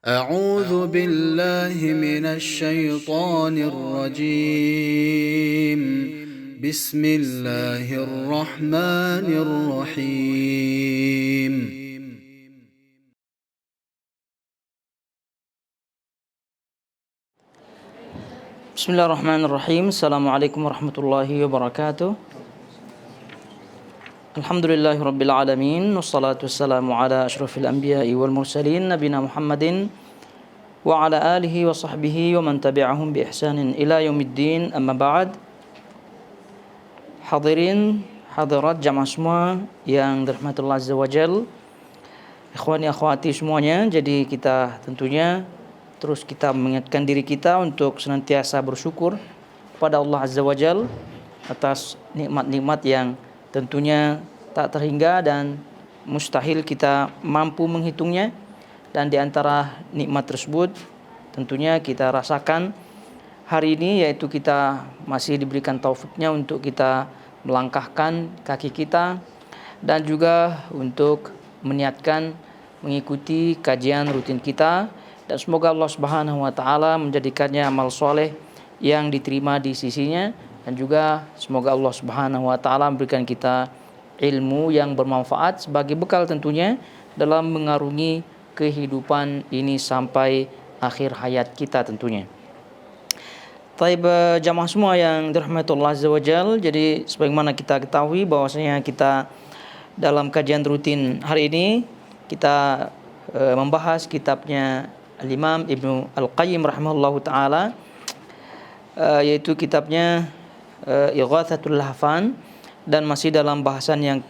أعوذ بالله من الشيطان الرجيم. بسم الله الرحمن الرحيم. Bismillahirrahmanirrahim. Assalamualaikum warahmatullahi wabarakatuh. Alhamdulillahirabbil alamin. Wassalatu wassalamu ala asyrafil anbiya'i wal mursalin nabiyina Muhammadin wa ala alihi wa sahbihi wa man tabi'ahum bi ihsanin ila yaumiddin. Amma ba'd. Hadirin hadirat jamaah semua yang dirahmati Allah Azza wa Jalla. Ikhwani akhwati semuanya, jadi kita tentunya terus kita mengingatkan diri kita untuk senantiasa bersyukur kepada Allah Azza wa Jalla atas nikmat-nikmat yang tentunya tak terhingga dan mustahil kita mampu menghitungnya. Dan di antara nikmat tersebut tentunya kita rasakan hari ini, yaitu kita masih diberikan taufiknya untuk kita melangkahkan kaki kita dan juga untuk meniatkan mengikuti kajian rutin kita. Dan semoga Allah Subhanahu wa taala menjadikannya amal soleh yang diterima di sisinya, dan juga semoga Allah Subhanahu wa taala memberikan kita ilmu yang bermanfaat sebagai bekal tentunya dalam mengarungi kehidupan ini sampai akhir hayat kita tentunya. Taib jamaah semua yang dirahmati Allah Azza wa Jalla, jadi sebagaimana kita ketahui bahwasanya kita dalam kajian rutin hari ini kita membahas kitabnya Al-Imam Ibnu Al-Qayyim rahimahullahu taala, yaitu kitabnya Ighatsatul Lahfan, dan masih dalam bahasan yang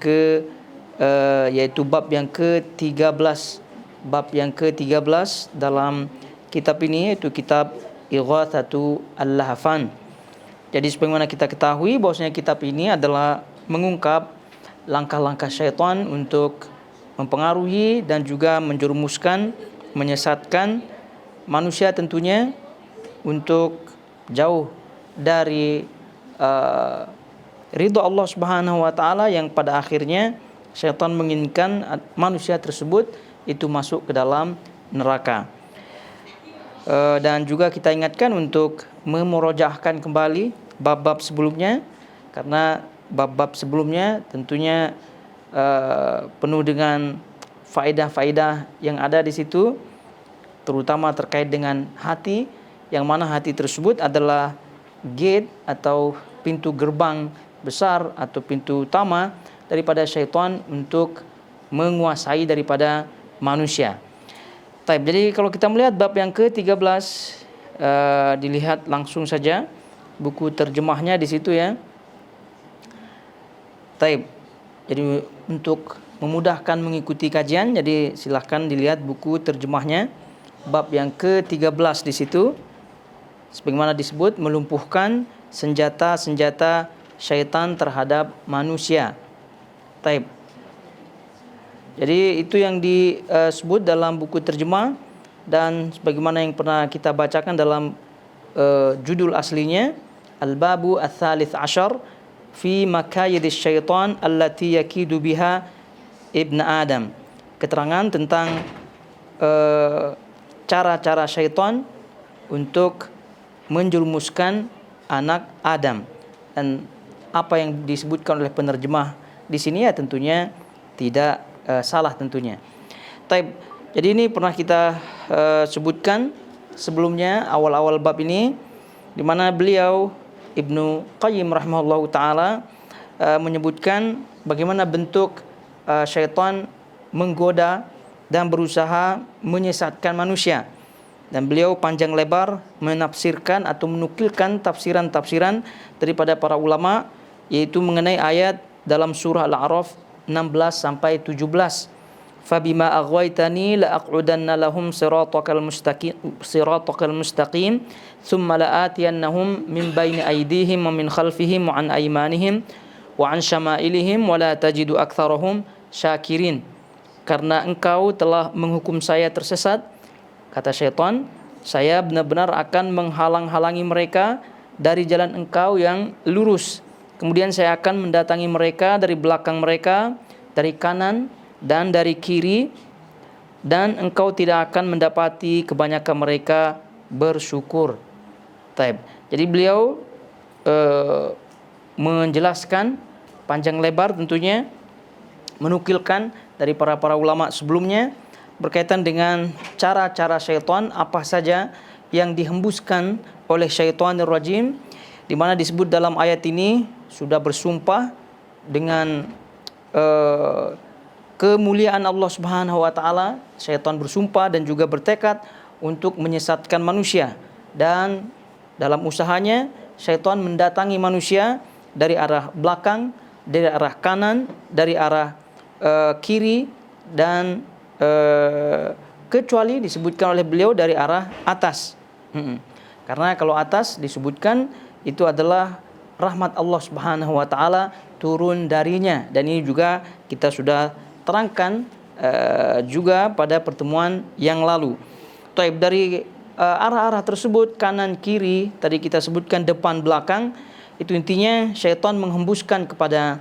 yaitu bab yang ke-13. Bab yang ke-13 dalam kitab ini yaitu kitab Ighatsatul Lahfan. Jadi sebagaimana kita ketahui bahwasanya kitab ini adalah mengungkap langkah-langkah syaitan untuk mempengaruhi dan juga menjerumuskan, menyesatkan manusia tentunya untuk jauh dari ridha Allah Subhanahu wa taala, yang pada akhirnya syaitan menginginkan manusia tersebut itu masuk ke dalam neraka. Dan juga kita ingatkan untuk memurojaahkan kembali bab-bab sebelumnya, karena bab-bab sebelumnya tentunya penuh dengan faedah-faedah yang ada di situ, terutama terkait dengan hati, yang mana hati tersebut adalah gate atau pintu gerbang besar atau pintu utama daripada syaitan untuk menguasai daripada manusia. Taib. Jadi kalau kita melihat bab yang ke-13, dilihat langsung saja buku terjemahnya di situ ya. Taib. Jadi untuk memudahkan mengikuti kajian, jadi silahkan dilihat buku terjemahnya bab yang ke-13 di situ. Sebagaimana disebut, melumpuhkan senjata-senjata syaitan terhadap manusia. Taib. Jadi itu yang disebut dalam buku terjemah, dan sebagaimana yang pernah kita bacakan dalam judul aslinya, Al-Babu Ats-Tsalits Asyar fi Makayidis Syaitan allati yakidu biha Ibn Adam. Keterangan tentang cara-cara syaitan untuk menjerumuskan anak Adam. Dan apa yang disebutkan oleh penerjemah di sini ya tentunya tidak salah tentunya. Taib. Jadi ini pernah kita sebutkan sebelumnya awal-awal bab ini, di mana beliau Ibnu Qayyim rahimahullahu taala menyebutkan bagaimana bentuk syaitan menggoda dan berusaha menyesatkan manusia. Dan beliau panjang lebar menafsirkan atau menukilkan tafsiran-tafsiran daripada para ulama, yaitu mengenai ayat dalam surah Al-A'raf 16 sampai 17. Fabima aghwaytani la'aq'udanna lahum siratakal mustaqim thumma la'atiyannahum min baini aydihim wa min khalfihim wa an aymanihim wa an syama'ilihim wa la tajidu aktsarahum syakirin. Karena engkau telah menghukum saya tersesat, kata syaitan, saya benar-benar akan menghalang-halangi mereka dari jalan engkau yang lurus. Kemudian saya akan mendatangi mereka dari belakang mereka, dari kanan dan dari kiri. dan engkau tidak akan mendapati kebanyakan mereka bersyukur. Taib. Jadi beliau menjelaskan panjang lebar tentunya, menukilkan dari para ulama sebelumnya berkaitan dengan cara-cara syaitan apa saja yang dihembuskan oleh syaitanir rajim, di mana disebut dalam ayat ini sudah bersumpah dengan kemuliaan Allah Subhanahu wa taala. Syaitan bersumpah dan juga bertekad untuk menyesatkan manusia, dan dalam usahanya syaitan mendatangi manusia dari arah belakang, dari arah kanan, dari arah kiri, dan kecuali disebutkan oleh beliau dari arah atas. Karena kalau atas disebutkan itu adalah rahmat Allah Subhanahu wa taala turun darinya, dan ini juga kita sudah terangkan juga pada pertemuan yang lalu. Taib, dari arah-arah tersebut, kanan kiri tadi kita sebutkan, depan belakang, itu intinya syaitan menghembuskan kepada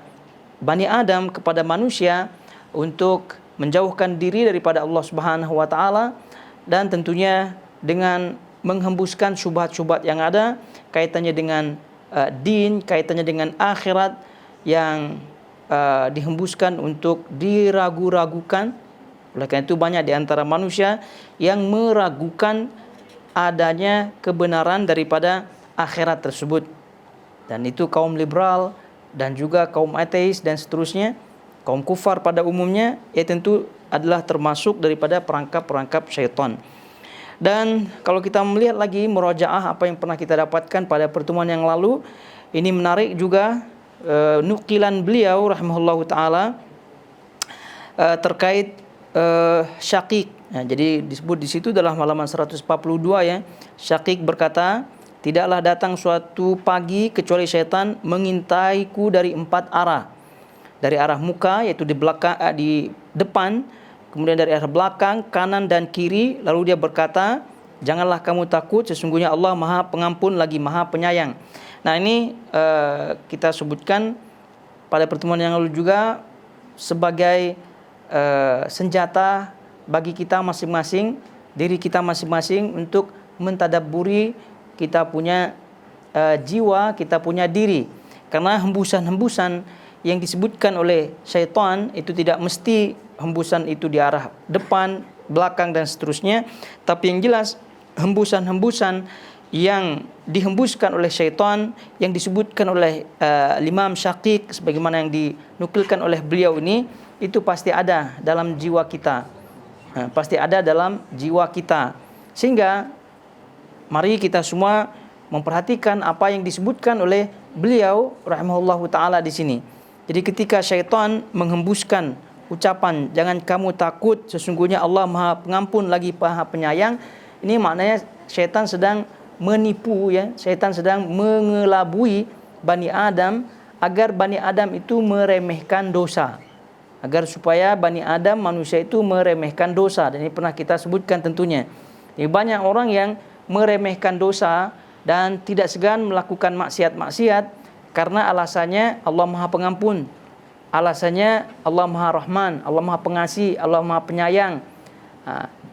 Bani Adam, kepada manusia, untuk menjauhkan diri daripada Allah Subhanahu wa taala, dan tentunya dengan menghembuskan syubhat-syubhat yang ada kaitannya dengan din, kaitannya dengan akhirat, yang dihembuskan untuk diragu-ragukan. Oleh karena itu banyak di antara manusia yang meragukan adanya kebenaran daripada akhirat tersebut, dan itu kaum liberal dan juga kaum ateis dan seterusnya, kaum kufar pada umumnya, ya tentu adalah termasuk daripada perangkap-perangkap syaitan. Dan kalau kita melihat lagi murajaah apa yang pernah kita dapatkan pada pertemuan yang lalu, ini menarik juga nukilan beliau rahimahullahu taala terkait Syakik. Nah, jadi disebut di situ dalam halaman 142 ya. Syakik berkata, tidaklah datang suatu pagi kecuali syaitan mengintaiku dari 4 arah. Dari arah muka, yaitu di belakang, di depan, kemudian dari arah belakang, kanan dan kiri. Lalu dia berkata, janganlah kamu takut, sesungguhnya Allah Maha Pengampun lagi Maha Penyayang. Nah, ini kita sebutkan pada pertemuan yang lalu juga sebagai senjata bagi kita masing-masing, diri kita masing-masing, untuk mentadabburi kita punya jiwa, kita punya diri. Karena hembusan-hembusan yang disebutkan oleh syaitan itu tidak mesti hembusan itu di arah depan, belakang dan seterusnya, tapi yang jelas hembusan-hembusan yang dihembuskan oleh syaitan yang disebutkan oleh Imam Syakik sebagaimana yang dinukilkan oleh beliau ini, itu pasti ada dalam jiwa kita. Pasti ada dalam jiwa kita. Sehingga mari kita semua memperhatikan apa yang disebutkan oleh beliau rahimahullahu taala di sini. Jadi ketika syaitan menghembuskan ucapan jangan kamu takut, sesungguhnya Allah Maha Pengampun lagi Maha Penyayang, ini maknanya syaitan sedang menipu ya, syaitan sedang mengelabui Bani Adam agar Bani Adam itu meremehkan dosa. Agar supaya Bani Adam, manusia itu meremehkan dosa. Dan ini pernah kita sebutkan tentunya. Jadi banyak orang yang meremehkan dosa dan tidak segan melakukan maksiat-maksiat karena alasannya Allah Maha Pengampun, alasannya Allah Maha Rahman, Allah Maha Pengasih, Allah Maha Penyayang.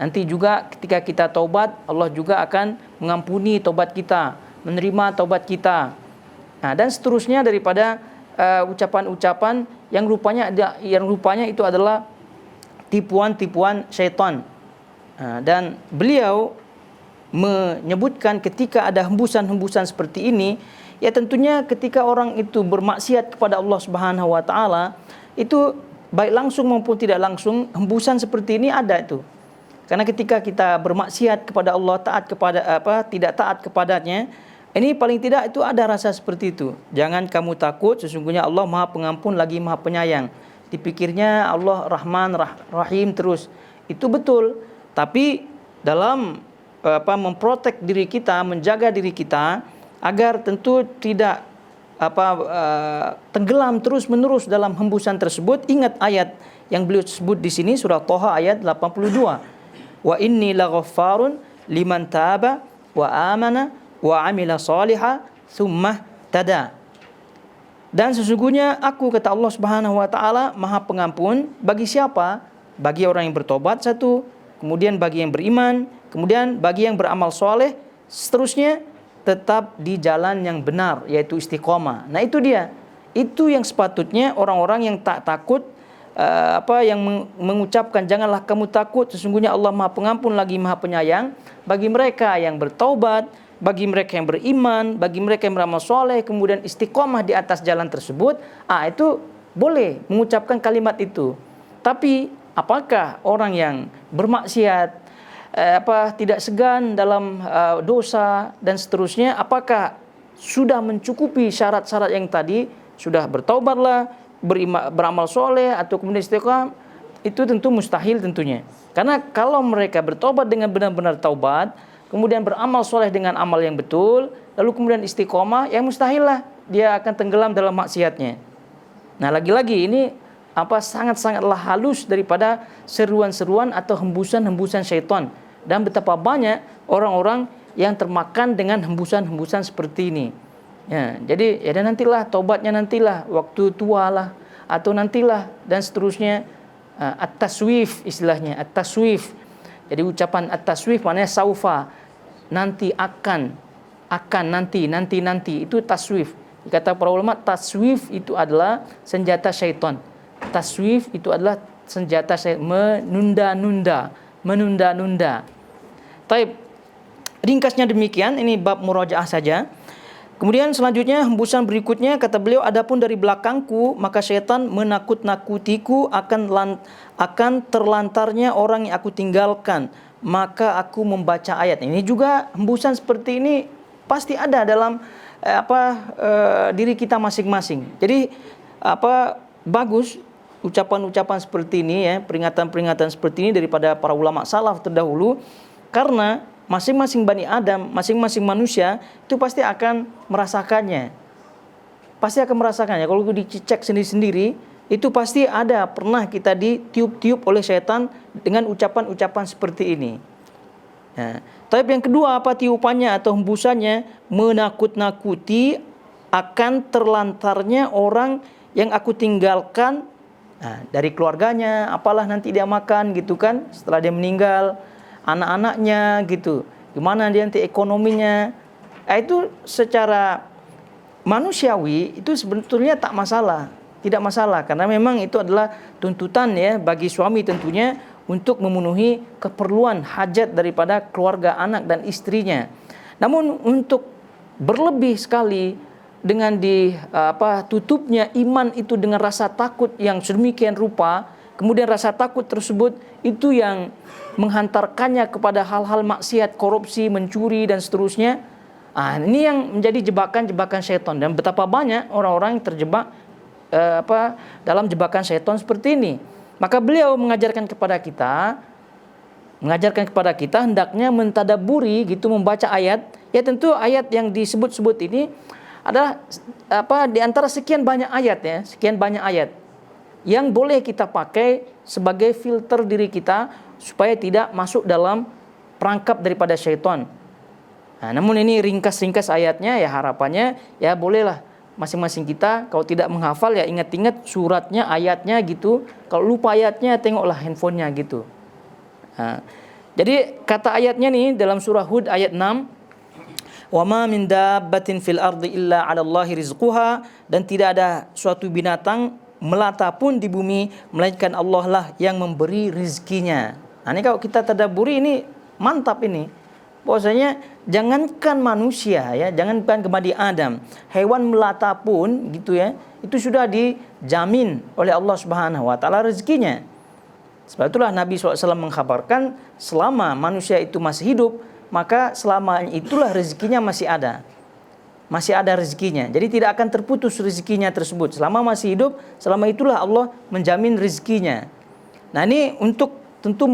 Nanti juga ketika kita taubat, Allah juga akan mengampuni taubat kita, menerima taubat kita. Dan seterusnya daripada ucapan-ucapan yang rupanya itu adalah tipuan-tipuan syaitan. Dan beliau menyebutkan ketika ada hembusan-hembusan seperti ini, ya tentunya ketika orang itu bermaksiat kepada Allah Subhanahu wa taala, itu baik langsung maupun tidak langsung hembusan seperti ini ada itu. Karena ketika kita bermaksiat kepada Allah, tidak taat kepadanya, ini paling tidak itu ada rasa seperti itu. Jangan kamu takut, sesungguhnya Allah Maha Pengampun lagi Maha Penyayang. Dipikirnya Allah Rahman Rahim terus. Itu betul. Tapi dalam memprotek diri kita, menjaga diri kita agar tentu tidak tenggelam terus-menerus dalam hembusan tersebut, ingat ayat yang beliau sebut di sini, surah Thaha ayat 82. Wa inni laghaffarun liman taba wa amana wa amila salihah tsumma tada. Dan sesungguhnya aku, kata Allah Subhanahu wa taala, Maha Pengampun bagi siapa? Bagi orang yang bertobat satu, kemudian bagi yang beriman, kemudian bagi yang beramal soleh, seterusnya tetap di jalan yang benar, yaitu istiqomah. Nah itu dia, itu yang sepatutnya orang-orang yang tak takut, yang mengucapkan janganlah kamu takut, sesungguhnya Allah Maha Pengampun lagi Maha Penyayang. Bagi mereka yang bertaubat, bagi mereka yang beriman, bagi mereka yang beramal soleh, kemudian istiqomah di atas jalan tersebut, itu boleh mengucapkan kalimat itu. Tapi apakah orang yang bermaksiat, tidak segan dalam dosa dan seterusnya, apakah sudah mencukupi syarat-syarat yang tadi, sudah bertaubatlah, beramal soleh atau kemudian istiqomah? Itu tentu mustahil tentunya. Karena kalau mereka bertobat dengan benar-benar taubat, kemudian beramal soleh dengan amal yang betul, lalu kemudian istiqomah, yang mustahil lah dia akan tenggelam dalam maksiatnya. Nah lagi-lagi ini sangat-sangatlah halus daripada seruan-seruan atau hembusan-hembusan syaitan. Dan betapa banyak orang-orang yang termakan dengan hembusan-hembusan seperti ini. Ya, jadi ya nantilah taubatnya, nantilah waktu tua lah, atau nantilah dan seterusnya. At-taswif istilahnya, at-taswif. Jadi ucapan at-taswif maknanya saufa, nanti, akan nanti, itu taswif. Kata para ulama, taswif itu adalah senjata syaitan. Taswif itu adalah senjata syaitan, menunda-nunda. Taib, ringkasnya demikian, ini bab murajaah saja. Kemudian selanjutnya hembusan berikutnya kata beliau, adapun dari belakangku maka syaitan menakut-nakutiku akan terlantarnya orang yang aku tinggalkan, maka aku membaca ayat. Ini juga hembusan seperti ini pasti ada dalam diri kita masing-masing. Jadi bagus ucapan-ucapan seperti ini ya, peringatan-peringatan seperti ini daripada para ulama salaf terdahulu, karena masing-masing Bani Adam, masing-masing manusia itu pasti akan merasakannya. Kalau dicek sendiri-sendiri, itu pasti ada pernah kita ditiup-tiup oleh setan dengan ucapan-ucapan seperti ini. Nah, tapi yang kedua tiupannya atau hembusannya? Menakut-nakuti akan terlantarnya orang yang aku tinggalkan, dari keluarganya, apalah nanti dia makan gitu kan setelah dia meninggal, anak-anaknya gitu, gimana dia nanti ekonominya. Itu secara manusiawi itu sebetulnya tidak masalah, karena memang itu adalah tuntutan ya bagi suami tentunya untuk memenuhi keperluan hajat daripada keluarga, anak dan istrinya. Namun untuk berlebih sekali dengan tutupnya iman itu dengan rasa takut yang sedemikian rupa, kemudian rasa takut tersebut itu yang menghantarkannya kepada hal-hal maksiat, korupsi, mencuri dan seterusnya. Ini yang menjadi jebakan-jebakan syaitan, dan betapa banyak orang-orang yang terjebak dalam jebakan syaitan seperti ini. Maka beliau mengajarkan kepada kita hendaknya mentadaburi gitu, membaca ayat. Ya tentu ayat yang disebut-sebut ini adalah di antara sekian banyak ayat yang boleh kita pakai sebagai filter diri kita supaya tidak masuk dalam perangkap daripada syaitan. Namun ini ringkas-ringkas ayatnya, ya harapannya ya bolehlah masing-masing kita kalau tidak menghafal ya ingat-ingat suratnya, ayatnya gitu. Kalau lupa ayatnya tengoklah handphonenya gitu. Jadi kata ayatnya nih dalam surah Hud ayat 6, wa ma min dabbatin fil ardi illa 'ala Allahi rizquha, dan tidak ada suatu binatang melata pun di bumi melainkan Allah lah yang memberi rizkinya. Ini kalau kita tadabburi ini mantap ini. Bahwasanya jangankan manusia ya, jangankan Bani Adam, hewan melata pun gitu ya, itu sudah dijamin oleh Allah Subhanahu wa taala rezekinya. Sebab itulah Nabi SAW mengkhabarkan selama manusia itu masih hidup, maka selama itulah rezekinya masih ada. Masih ada rezekinya. Jadi tidak akan terputus rezekinya tersebut. Selama masih hidup, selama itulah Allah menjamin rezekinya. Nah, ini untuk tentu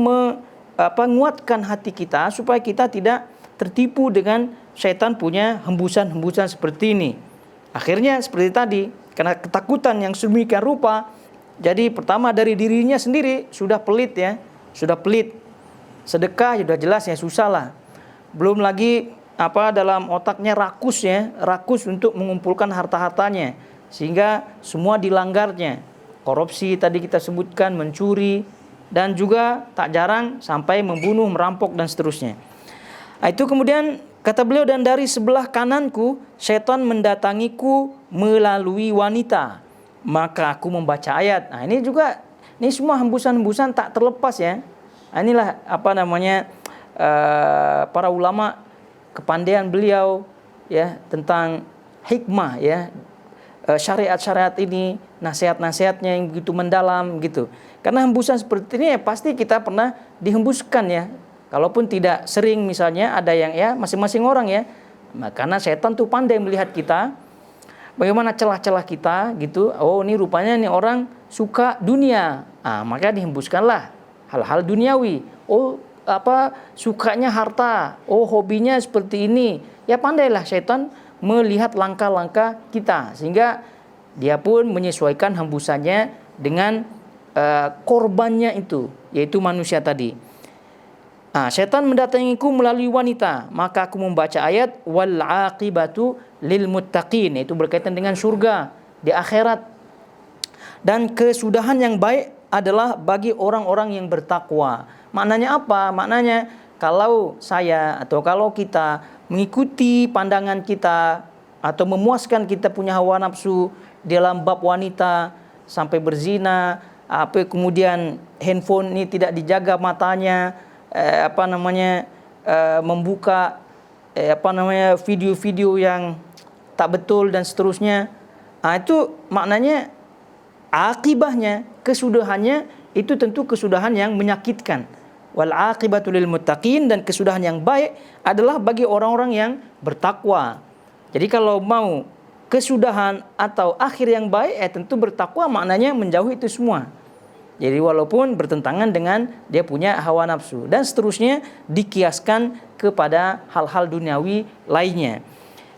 menguatkan hati kita supaya kita tidak tertipu dengan syaitan punya hembusan-hembusan seperti ini. Akhirnya seperti tadi, karena ketakutan yang sedemikian rupa, jadi pertama dari dirinya sendiri sudah pelit ya, sudah pelit. Sedekah sudah jelas ya susah lah. Belum lagi dalam otaknya rakus untuk mengumpulkan harta-hartanya sehingga semua dilanggarnya. Korupsi tadi kita sebutkan, mencuri dan juga tak jarang sampai membunuh, merampok dan seterusnya. Itu kemudian kata beliau, dan dari sebelah kananku syaitan mendatangiku melalui wanita, maka aku membaca ayat. Nah, ini juga, ini semua hembusan-hembusan tak terlepas ya. Inilah para ulama, kepandaian beliau ya tentang hikmah ya, syariat-syariat ini, nasihat-nasihatnya yang begitu mendalam gitu. Karena hembusan seperti ini ya pasti kita pernah dihembuskan ya. Kalaupun tidak sering, misalnya ada yang ya masing-masing orang ya. Nah, karena setan tuh pandai melihat kita, bagaimana celah-celah kita gitu. Oh, ini rupanya nih orang suka dunia. Maka dihembuskanlah hal-hal duniawi. Oh, sukanya harta. Oh, hobinya seperti ini. Ya pandailah setan melihat langkah-langkah kita, sehingga dia pun menyesuaikan hembusannya dengan korbannya itu, yaitu manusia tadi. Setan mendatangiku melalui wanita, maka aku membaca ayat wal aqibatu lil muttaqin, itu berkaitan dengan surga di akhirat. Dan kesudahan yang baik adalah bagi orang-orang yang bertakwa. Maknanya apa? Maknanya kalau saya atau kalau kita mengikuti pandangan kita atau memuaskan kita punya hawa nafsu dalam bab wanita sampai berzina, kemudian handphone ini tidak dijaga matanya, membuka video-video yang tak betul dan seterusnya. Itu maknanya akibahnya, kesudahannya itu tentu kesudahan yang menyakitkan. Wal aqibatu lil muttaqin, dan kesudahan yang baik adalah bagi orang-orang yang bertakwa. Jadi kalau mau kesudahan atau akhir yang baik, tentu bertakwa maknanya menjauhi itu semua. Jadi walaupun bertentangan dengan dia punya hawa nafsu dan seterusnya, dikiaskan kepada hal-hal duniawi lainnya.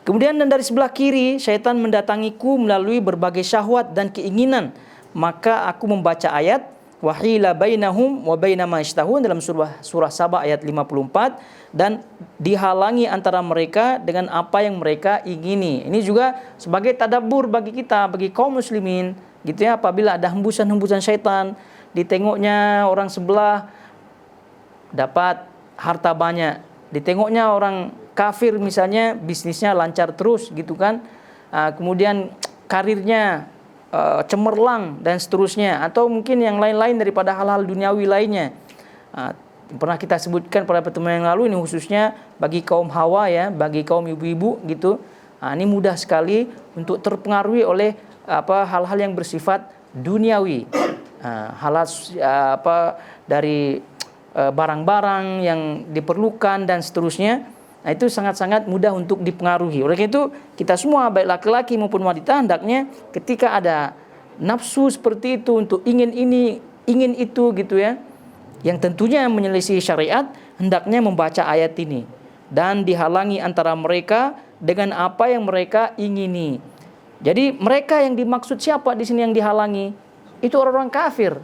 Kemudian dan dari sebelah kiri syaitan mendatangiku melalui berbagai syahwat dan keinginan, maka aku membaca ayat wahila bainahum wa baina ma yashtahun dalam surah Saba ayat 54, dan dihalangi antara mereka dengan apa yang mereka ingini. Ini juga sebagai tadabbur bagi kita, bagi kaum muslimin gitu ya. Apabila ada hembusan-hembusan syaitan, ditengoknya orang sebelah dapat harta banyak, ditengoknya orang kafir misalnya bisnisnya lancar terus gitu kan, kemudian karirnya cemerlang dan seterusnya, atau mungkin yang lain-lain daripada hal-hal duniawi lainnya. Pernah kita sebutkan pada pertemuan yang lalu, ini khususnya bagi kaum hawa ya, bagi kaum ibu-ibu gitu. Ini mudah sekali untuk terpengaruhi oleh hal-hal yang bersifat duniawi, hal-hal dari barang-barang yang diperlukan dan seterusnya. Itu sangat-sangat mudah untuk dipengaruhi. Oleh karena itu kita semua baik laki-laki maupun wanita hendaknya ketika ada nafsu seperti itu untuk ingin ini, ingin itu gitu ya, yang tentunya menyelisih syariat, hendaknya membaca ayat ini dan dihalangi antara mereka dengan apa yang mereka ingini. Jadi mereka yang dimaksud siapa di sini yang dihalangi? Itu orang-orang kafir.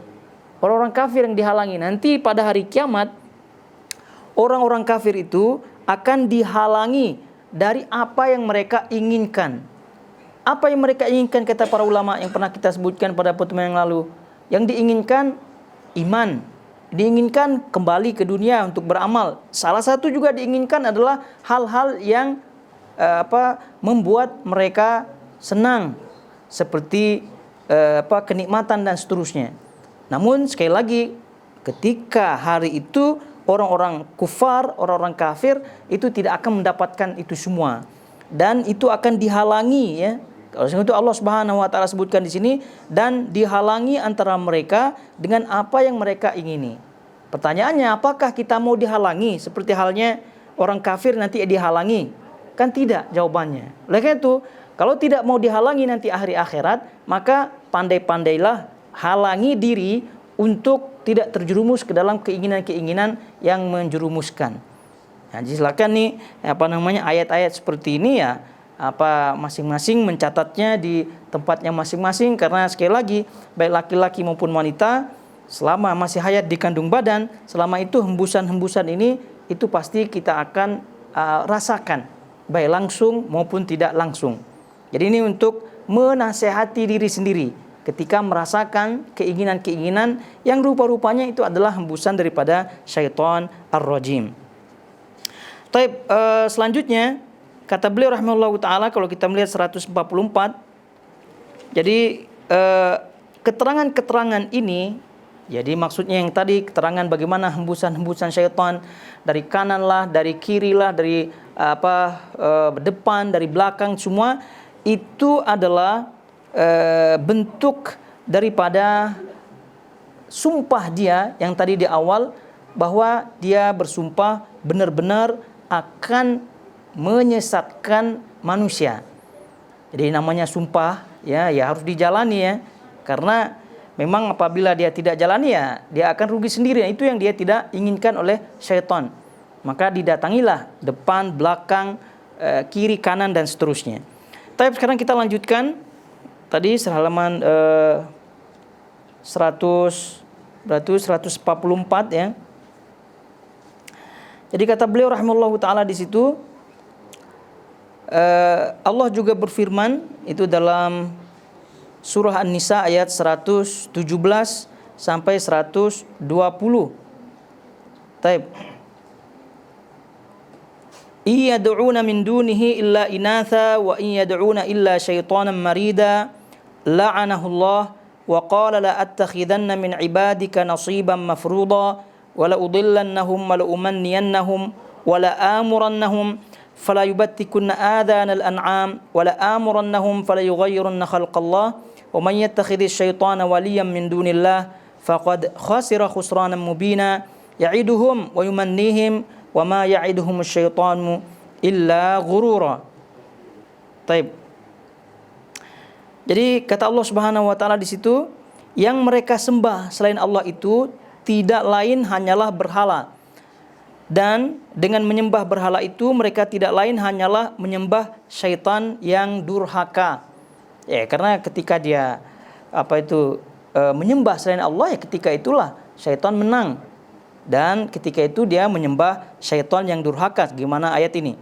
Orang-orang kafir yang dihalangi. Nanti pada hari kiamat orang-orang kafir itu akan dihalangi dari apa yang mereka inginkan. Apa yang mereka inginkan, kata para ulama yang pernah kita sebutkan pada pertemuan yang lalu. Yang diinginkan iman, diinginkan kembali ke dunia untuk beramal. Salah satu juga diinginkan adalah hal-hal yang membuat mereka senang, seperti kenikmatan dan seterusnya. Namun sekali lagi, ketika hari itu orang-orang kufar, orang-orang kafir itu tidak akan mendapatkan itu semua, dan itu akan dihalangi ya. Oleh sebab itu Allah Subhanahu wa taala sebutkan di sini, dan dihalangi antara mereka dengan apa yang mereka ingini. Pertanyaannya, apakah kita mau dihalangi seperti halnya orang kafir nanti dihalangi? Kan tidak jawabannya. Oleh karena itu, kalau tidak mau dihalangi nanti hari akhirat, maka pandai-pandailah halangi diri untuk tidak terjerumus ke dalam keinginan-keinginan yang menjerumuskan. Nah, silakan nih ayat-ayat seperti ini ya, masing-masing mencatatnya di tempatnya masing-masing, karena sekali lagi baik laki-laki maupun wanita selama masih hayat di kandung badan, selama itu hembusan-hembusan ini itu pasti kita akan rasakan baik langsung maupun tidak langsung. Jadi ini untuk menasehati diri sendiri. ketika merasakan keinginan-keinginan yang rupa-rupanya itu adalah hembusan daripada syaitan ar-rajim. Selanjutnya kata beliau rahimahullahu taala, kalau kita melihat 144, jadi keterangan-keterangan ini, jadi maksudnya yang tadi keterangan bagaimana hembusan-hembusan syaitan dari kanan lah, dari kiri lah, dari depan, dari belakang, semua itu adalah bentuk daripada sumpah dia yang tadi di awal, bahwa dia bersumpah benar-benar akan menyesatkan manusia. Jadi namanya sumpah ya harus dijalani ya, karena memang apabila dia tidak jalani ya dia akan rugi sendiri. Itu yang dia tidak inginkan oleh syaitan. Maka didatangilah depan, belakang, kiri, kanan dan seterusnya. Tapi sekarang kita lanjutkan tadi halaman 144 ya. Jadi kata beliau rahimahullahu taala di situ, Allah juga berfirman itu dalam surah An-Nisa ayat 117 sampai 120. Taib. Iyad'una min dunihi illa inatha wa iyad'una illa syaitanan marida la'anahu Allah wa qala la attakhidanna min ibadika nasiban mafruḍa wa la udillannahum wa la umanniyannahum wa la amurannahum fala yubattikunna adhanal an'am wa la amurannahum fala yughayyirunna khalqallah wa man yattakhidhish syaitana waliyan min dunillah faqad khasira khusranan mubina ya'iduhum wa yumannihim wa ma ya'iduhum asyaitanu illa ghurura. Taib. Jadi kata Allah Subhanahu wa taala di situ, yang mereka sembah selain Allah itu tidak lain hanyalah berhala. Dan dengan menyembah berhala itu mereka tidak lain hanyalah menyembah syaitan yang durhaka. Ya, karena ketika dia menyembah selain Allah, ya ketika itulah syaitan menang. Dan ketika itu dia menyembah syaitan yang durhaka. Gimana ayat ini?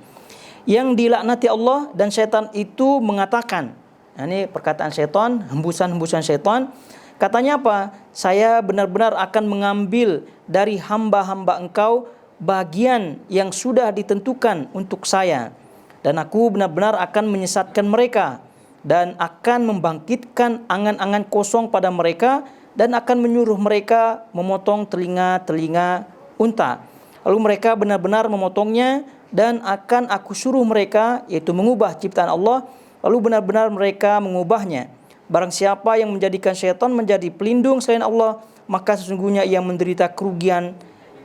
Yang dilaknati Allah dan syaitan itu mengatakan, nah ini perkataan syaitan, hembusan-hembusan syaitan. Katanya apa? Saya benar-benar akan mengambil dari hamba-hamba engkau bagian yang sudah ditentukan untuk saya. Dan aku benar-benar akan menyesatkan mereka. Dan akan membangkitkan angan-angan kosong pada mereka. Dan akan menyuruh mereka memotong telinga-telinga unta. Lalu mereka benar-benar memotongnya. Dan akan aku suruh mereka, yaitu mengubah ciptaan Allah. Lalu benar-benar mereka mengubahnya. Barang siapa yang menjadikan syaitan menjadi pelindung selain Allah, maka sesungguhnya ia menderita kerugian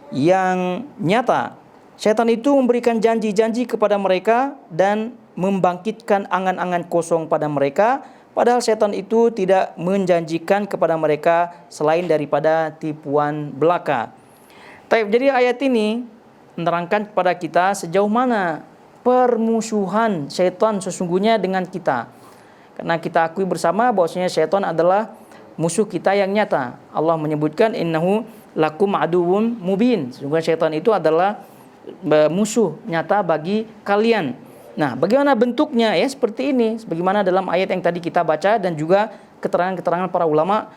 yang nyata. Syaitan itu memberikan janji-janji kepada mereka dan membangkitkan angan-angan kosong pada mereka. Padahal syaitan itu tidak menjanjikan kepada mereka selain daripada tipuan belaka. Jadi ayat ini menerangkan kepada kita sejauh mana permusuhan syaitan sesungguhnya dengan kita. Karena kita akui bersama bahwasanya syaitan adalah musuh kita yang nyata. Allah menyebutkan innahu lakum aduwwum mubin. Sesungguhnya syaitan itu adalah musuh nyata bagi kalian. Nah, bagaimana bentuknya? Ya seperti ini, sebagaimana dalam ayat yang tadi kita baca dan juga keterangan-keterangan para ulama,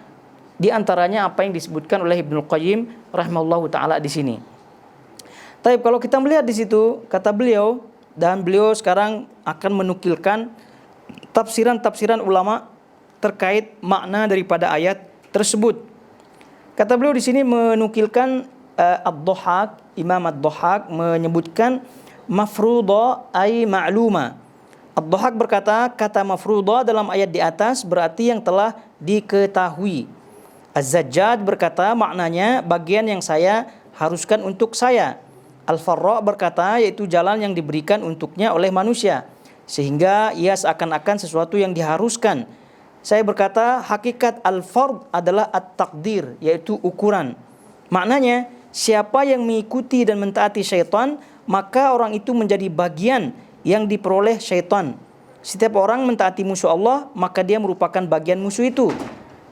di antaranya apa yang disebutkan oleh Ibnu Qayyim rahimahullahu taala di sini. Tapi kalau kita melihat di situ kata beliau, dan beliau sekarang akan menukilkan tafsiran-tafsiran ulama terkait makna daripada ayat tersebut. Kata beliau di sini menukilkan Ad-Dhahhak, Imam Ad-Dhahhak menyebutkan mafruḍa ay ma'luma. Ad-Dhahhak berkata, kata mafruḍa dalam ayat di atas berarti yang telah diketahui. Az-Zajjaj berkata maknanya bagian yang saya haruskan untuk saya. Al-Farra berkata yaitu jalan yang diberikan untuknya oleh manusia, sehingga ia seakan-akan sesuatu yang diharuskan. Saya berkata hakikat al-fard adalah at-taqdir, yaitu ukuran. Maknanya siapa yang mengikuti dan mentaati syaitan, maka orang itu menjadi bagian yang diperoleh syaitan. Setiap orang mentaati musuh Allah, maka dia merupakan bagian musuh itu.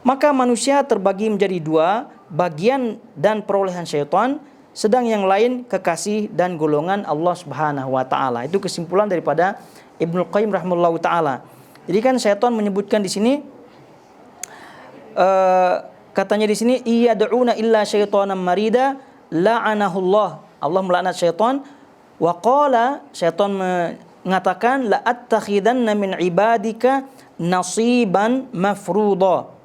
Maka manusia terbagi menjadi dua, bagian dan perolehan syaitan, sedang yang lain kekasih dan golongan Allah Subhanahu wa taala. Itu kesimpulan daripada Ibnu Qayyim rahimahullahu taala. Jadi kan syaitan menyebutkan di sini katanya di sini iyad'una illa syaitanan marida la'anahullah. Allah melaknat syaitan. Wa qala, syaitan mengatakan la attakhidanna min ibadika nasiban mafruḍa.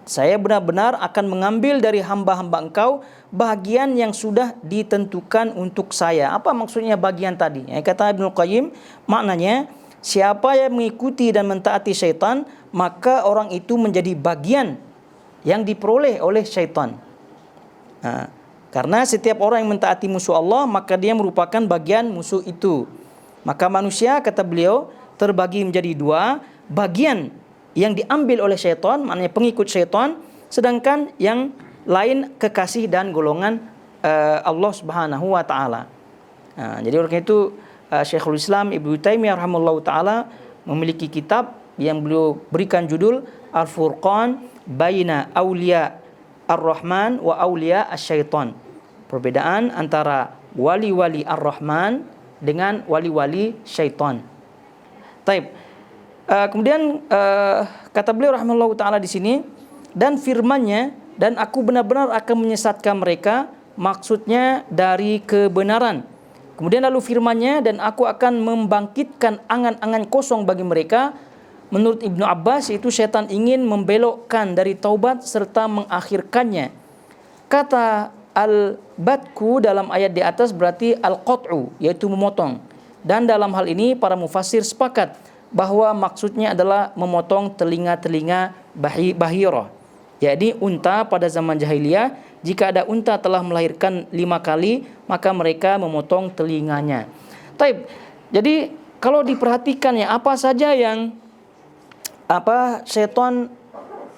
Saya benar-benar akan mengambil dari hamba-hamba engkau bagian yang sudah ditentukan untuk saya. Apa maksudnya bagian tadi? Kata Ibnu Qayyim, maknanya siapa yang mengikuti dan mentaati syaitan, maka orang itu menjadi bagian yang diperoleh oleh syaitan. Karena setiap orang yang mentaati musuh Allah, maka dia merupakan bagian musuh itu. Maka manusia, kata beliau, terbagi menjadi dua, bagian yang diambil oleh syaitan, maknanya pengikut syaitan, sedangkan yang lain kekasih dan golongan Allah Subhanahu wa taala. Jadi oleh itu Syekhul Islam Ibnu Taimiyah rahimahullahu taala memiliki kitab yang beliau berikan judul Al-Furqan Baina Auliya Ar-Rahman wa Auliya Asy-Syaitan. Perbedaan antara wali-wali Ar-Rahman dengan wali-wali syaitan. Taib. Kemudian kata beliau rahimahullahu taala di sini, dan firman-Nya, dan aku benar-benar akan menyesatkan mereka, maksudnya dari kebenaran. Kemudian lalu firman-Nya, dan aku akan membangkitkan angan-angan kosong bagi mereka. Menurut Ibnu Abbas, itu syaitan ingin membelokkan dari taubat serta mengakhirkannya. Kata al-batku dalam ayat di atas berarti al-qat'u, yaitu memotong. Dan dalam hal ini para mufassir sepakat bahwa maksudnya adalah memotong telinga-telinga bahirah. Jadi unta pada zaman jahiliyah, jika ada unta telah melahirkan 5 kali, maka mereka memotong telinganya. Taib. Jadi kalau diperhatikan ya, apa saja yang syaitan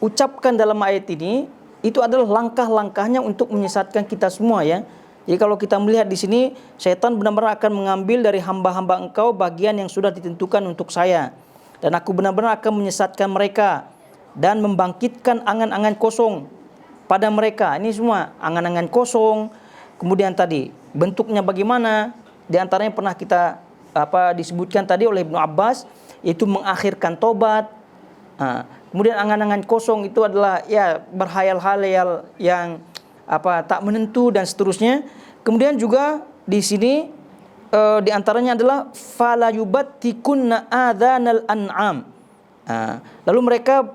ucapkan dalam ayat ini, itu adalah langkah-langkahnya untuk menyesatkan kita semua ya. Jadi kalau kita melihat di sini, syaitan benar-benar akan mengambil dari hamba-hamba engkau bagian yang sudah ditentukan untuk saya. Dan aku benar-benar akan menyesatkan mereka dan membangkitkan angan-angan kosong pada mereka. Ini semua angan-angan kosong. Kemudian tadi bentuknya bagaimana? Di antaranya pernah kita disebutkan tadi oleh Ibnu Abbas, yaitu mengakhirkan tobat. Kemudian angan-angan kosong itu adalah ya berhayal-hayal yang tak menentu dan seterusnya. Kemudian juga di sini di antaranya adalah fala yubattikunna adzanal an'am. Lalu mereka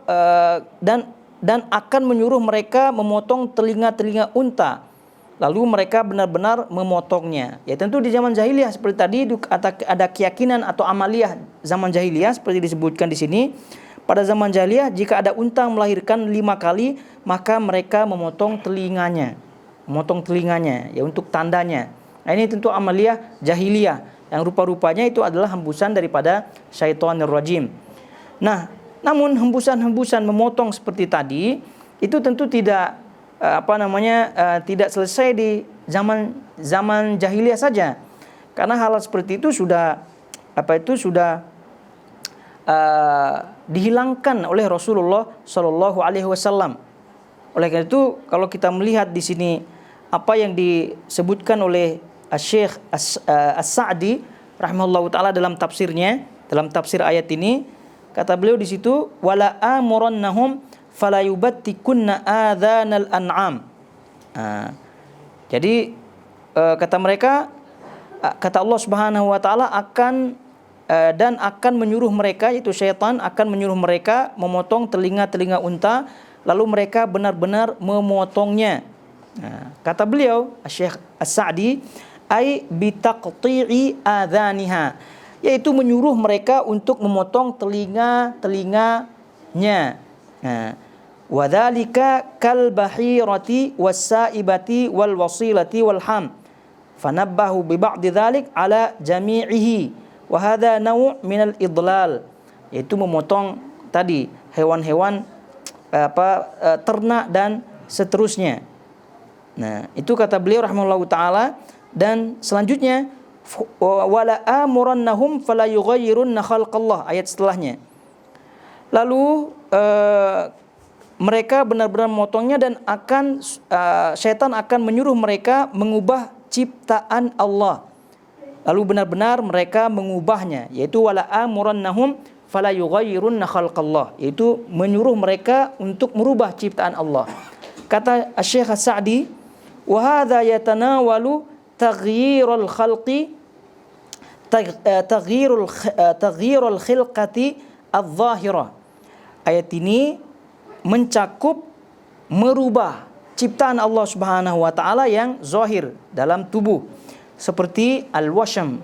dan akan menyuruh mereka memotong telinga-telinga unta. Lalu mereka benar-benar memotongnya. Ya tentu di zaman jahiliyah seperti tadi ada keyakinan atau amaliyah zaman jahiliyah seperti disebutkan di sini. Pada zaman jahiliyah, jika ada unta melahirkan 5 kali, maka mereka memotong telinganya. Ya untuk tandanya. Nah, ini tentu amaliyah jahiliyah yang rupa-rupanya itu adalah hembusan daripada syaitanir rajim. Nah, namun hembusan-hembusan memotong seperti tadi itu tentu tidak tidak selesai di zaman jahiliyah saja. Karena hal seperti itu sudah dihilangkan oleh Rasulullah Shallallahu Alaihi Wasallam. Oleh karena itu, kalau kita melihat di sini apa yang disebutkan oleh Syekh As-Sa'di rahimahullahu taala dalam tafsirnya, dalam tafsir ayat ini, kata beliau di situ, wala amurannahum fala yubattikunna adzanal an'am. Jadi kata mereka, kata Allah Subhanahu wa taala akan menyuruh mereka, yaitu syaitan akan menyuruh mereka memotong telinga-telinga unta, lalu mereka benar-benar memotongnya. Kata beliau Syekh As-Sa'di, ai bitaqti'i adzaniha, yaitu menyuruh mereka untuk memotong telinga-telinganya. Wadzalika kal bahirati was-sa'ibati wal wasilati wal ham. Fanabbahu bi ba'di dzalik ala jami'ihi. Wa hadza naw' minal idlal, yaitu memotong tadi hewan-hewan ternak dan seterusnya. Nah, itu kata beliau rahimahullahu taala. Dan selanjutnya wala amurannahum fala yughayyirunna khalqallah, ayat setelahnya. Lalu mereka benar-benar memotongnya dan syaitan akan menyuruh mereka mengubah ciptaan Allah. Lalu benar-benar mereka mengubahnya, yaitu wala amurannahum fala yughayyirunna khalqallah, yaitu menyuruh mereka untuk merubah ciptaan Allah. Kata Syekh As-Sa'di, wa hadza yatanawalu taghyirul khalqi taghyirul khilqati adh-dhahirah. Ayat ini mencakup merubah ciptaan Allah Subhanahu wa taala yang zahir dalam tubuh, seperti al-washam,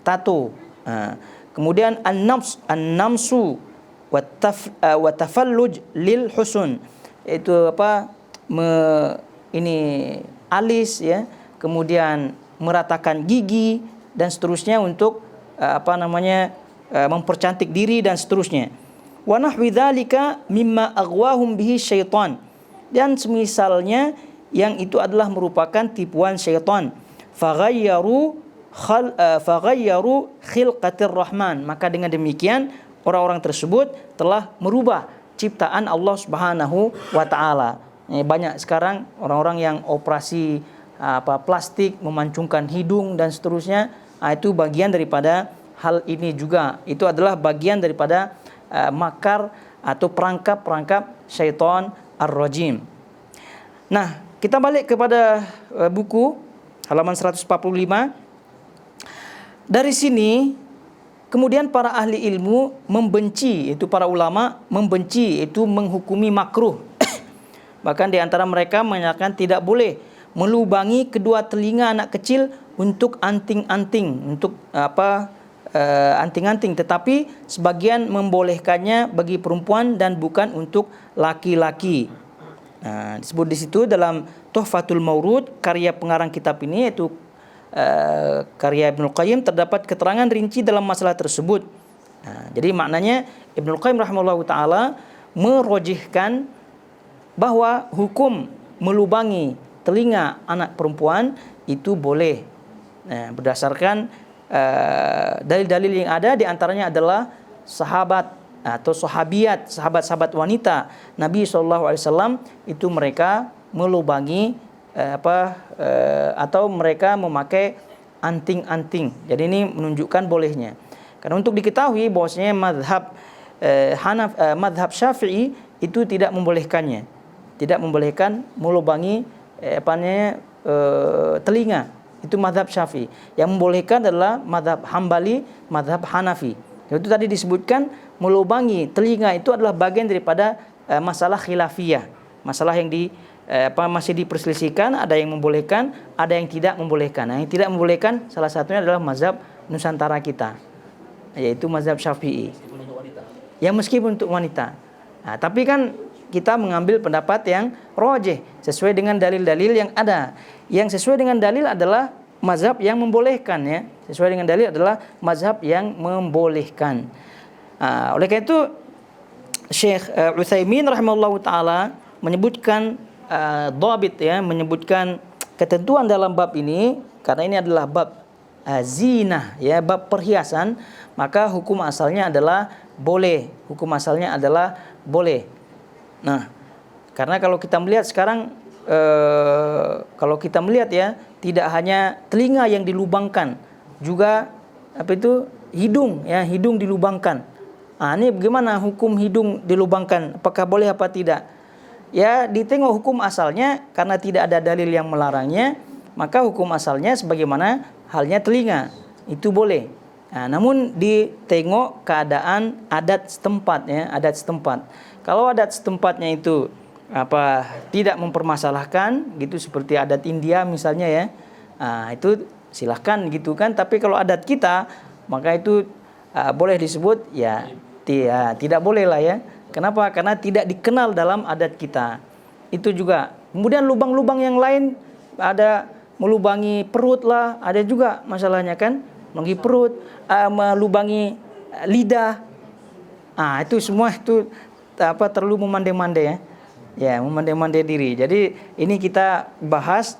tato. Kemudian an-namsu wa tafalluj lil husun, itu ini alis ya, kemudian meratakan gigi dan seterusnya untuk mempercantik diri dan seterusnya. Wa nahwi dzalika mimma aghwahum bihi syaitan, dan semisalnya yang itu adalah merupakan tipuan syaitan. Faghayyaru khilqatir rahman, maka dengan demikian orang-orang tersebut telah merubah ciptaan Allah Subhanahu wa taala. Banyak sekarang orang-orang yang operasi plastik, memancungkan hidung dan seterusnya. Itu bagian daripada hal ini juga. Itu adalah bagian daripada makar atau perangkap-perangkap syaitan ar-rajim. Nah, kita balik kepada buku halaman 145. Dari sini kemudian para ahli ilmu membenci, itu para ulama membenci, itu menghukumi makruh. Bahkan di antara mereka menyatakan tidak boleh melubangi kedua telinga anak kecil untuk anting-anting, untuk anting-anting, tetapi sebagian membolehkannya bagi perempuan dan bukan untuk laki-laki. Nah, disebut di situ dalam Tuhfatul Maurud, karya pengarang kitab ini, yaitu karya Ibnul Qayyim, terdapat keterangan rinci dalam masalah tersebut. Jadi maknanya Ibnul Qayyim rahimahullahu taala merojihkan bahwa hukum melubangi telinga anak perempuan itu boleh, berdasarkan dalil-dalil yang ada. Di antaranya adalah sahabat atau sahabiat, sahabat-sahabat wanita Nabi SAW, itu mereka melubangi atau mereka memakai anting-anting. Jadi ini menunjukkan bolehnya. Karena untuk diketahui bahwasanya mazhab Syafi'i itu tidak membolehkannya, tidak membolehkan melubangi telinga. Itu mazhab Syafi'i. Yang membolehkan adalah mazhab Hambali, mazhab Hanafi. Itu tadi disebutkan melubangi telinga itu adalah bagian daripada masalah khilafiyah, masalah yang masih diperselisihkan, ada yang membolehkan, ada yang tidak membolehkan. Nah, yang tidak membolehkan salah satunya adalah mazhab Nusantara kita, yaitu mazhab Syafi'i. Yang meskipun untuk wanita. Nah, tapi kan kita mengambil pendapat yang rajih sesuai dengan dalil-dalil yang ada. Yang sesuai dengan dalil adalah mazhab yang membolehkan, ya. Sesuai dengan dalil adalah mazhab yang membolehkan. Oleh karena itu Syekh Utsaimin rahimahullahu taala menyebutkan dhabit, ya, menyebutkan ketentuan dalam bab ini, karena ini adalah bab zinah, ya, bab perhiasan, maka hukum asalnya adalah boleh. Hukum asalnya adalah boleh. Nah, karena kalau kita melihat sekarang, ya, tidak hanya telinga yang dilubangkan, juga hidung, ya, hidung dilubangkan. Ini bagaimana hukum hidung dilubangkan? Apakah boleh apa tidak? Ya, ditengok hukum asalnya, karena tidak ada dalil yang melarangnya, maka hukum asalnya sebagaimana halnya telinga, itu boleh. Namun ditengok keadaan adat setempat, ya, adat setempat. Kalau adat setempatnya itu tidak mempermasalahkan, gitu, seperti adat India misalnya, ya, itu silahkan gitu kan. Tapi kalau adat kita, maka itu boleh disebut tidak boleh lah, ya. Kenapa? Karena tidak dikenal dalam adat kita. Itu juga. Kemudian lubang-lubang yang lain, ada melubangi perut lah, ada juga masalahnya kan, melubangi perut, melubangi lidah. Itu semua itu terlalu memandai-mandai, ya. Ya, memandai-mandai diri. Jadi ini kita bahas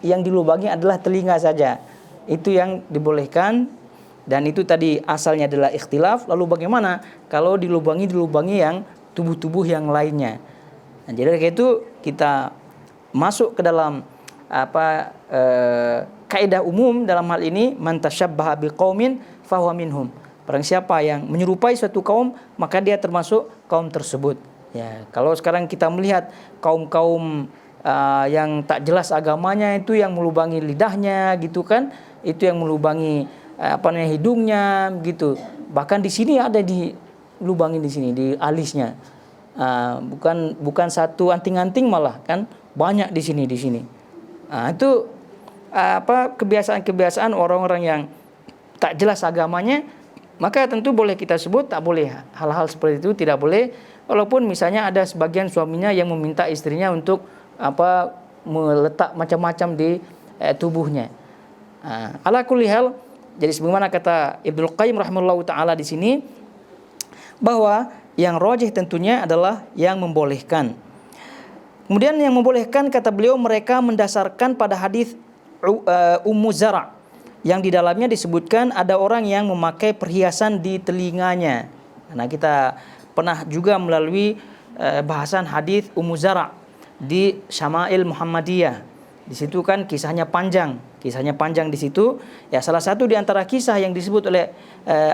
yang dilubangi adalah telinga saja. Itu yang dibolehkan. Dan itu tadi asalnya adalah ikhtilaf. Lalu bagaimana kalau dilubangi yang tubuh-tubuh yang lainnya? Nah, jadi kayak itu kita masuk ke dalam kaidah umum dalam hal ini, man tasyabbaha biqaumin fahuwa minhum. Barang siapa yang menyerupai suatu kaum, maka dia termasuk kaum tersebut. Ya, kalau sekarang kita melihat kaum-kaum yang tak jelas agamanya itu yang melubangi lidahnya gitu kan, itu yang melubangi hidungnya gitu. Bahkan di sini ada di lubangin di sini di alisnya. Bukan satu anting-anting malah kan banyak di sini. Itu kebiasaan-kebiasaan orang-orang yang tak jelas agamanya, maka tentu boleh kita sebut tak boleh. Hal-hal seperti itu tidak boleh. Walaupun misalnya ada sebagian suaminya yang meminta istrinya untuk meletak macam-macam di tubuhnya. Ala kulli hal, jadi sebagaimana kata Ibnu Qayyim rahimahullahu taala di sini, bahwa yang rajih tentunya adalah yang membolehkan. Kemudian yang membolehkan, kata beliau, mereka mendasarkan pada hadis Ummu Zara yang di dalamnya disebutkan ada orang yang memakai perhiasan di telinganya. Nah, kita pernah juga melalui bahasan hadis Ummu Zara di Syama'il Muhammadiyah. Di situ kan kisahnya panjang di situ. Ya, salah satu di antara kisah yang disebut oleh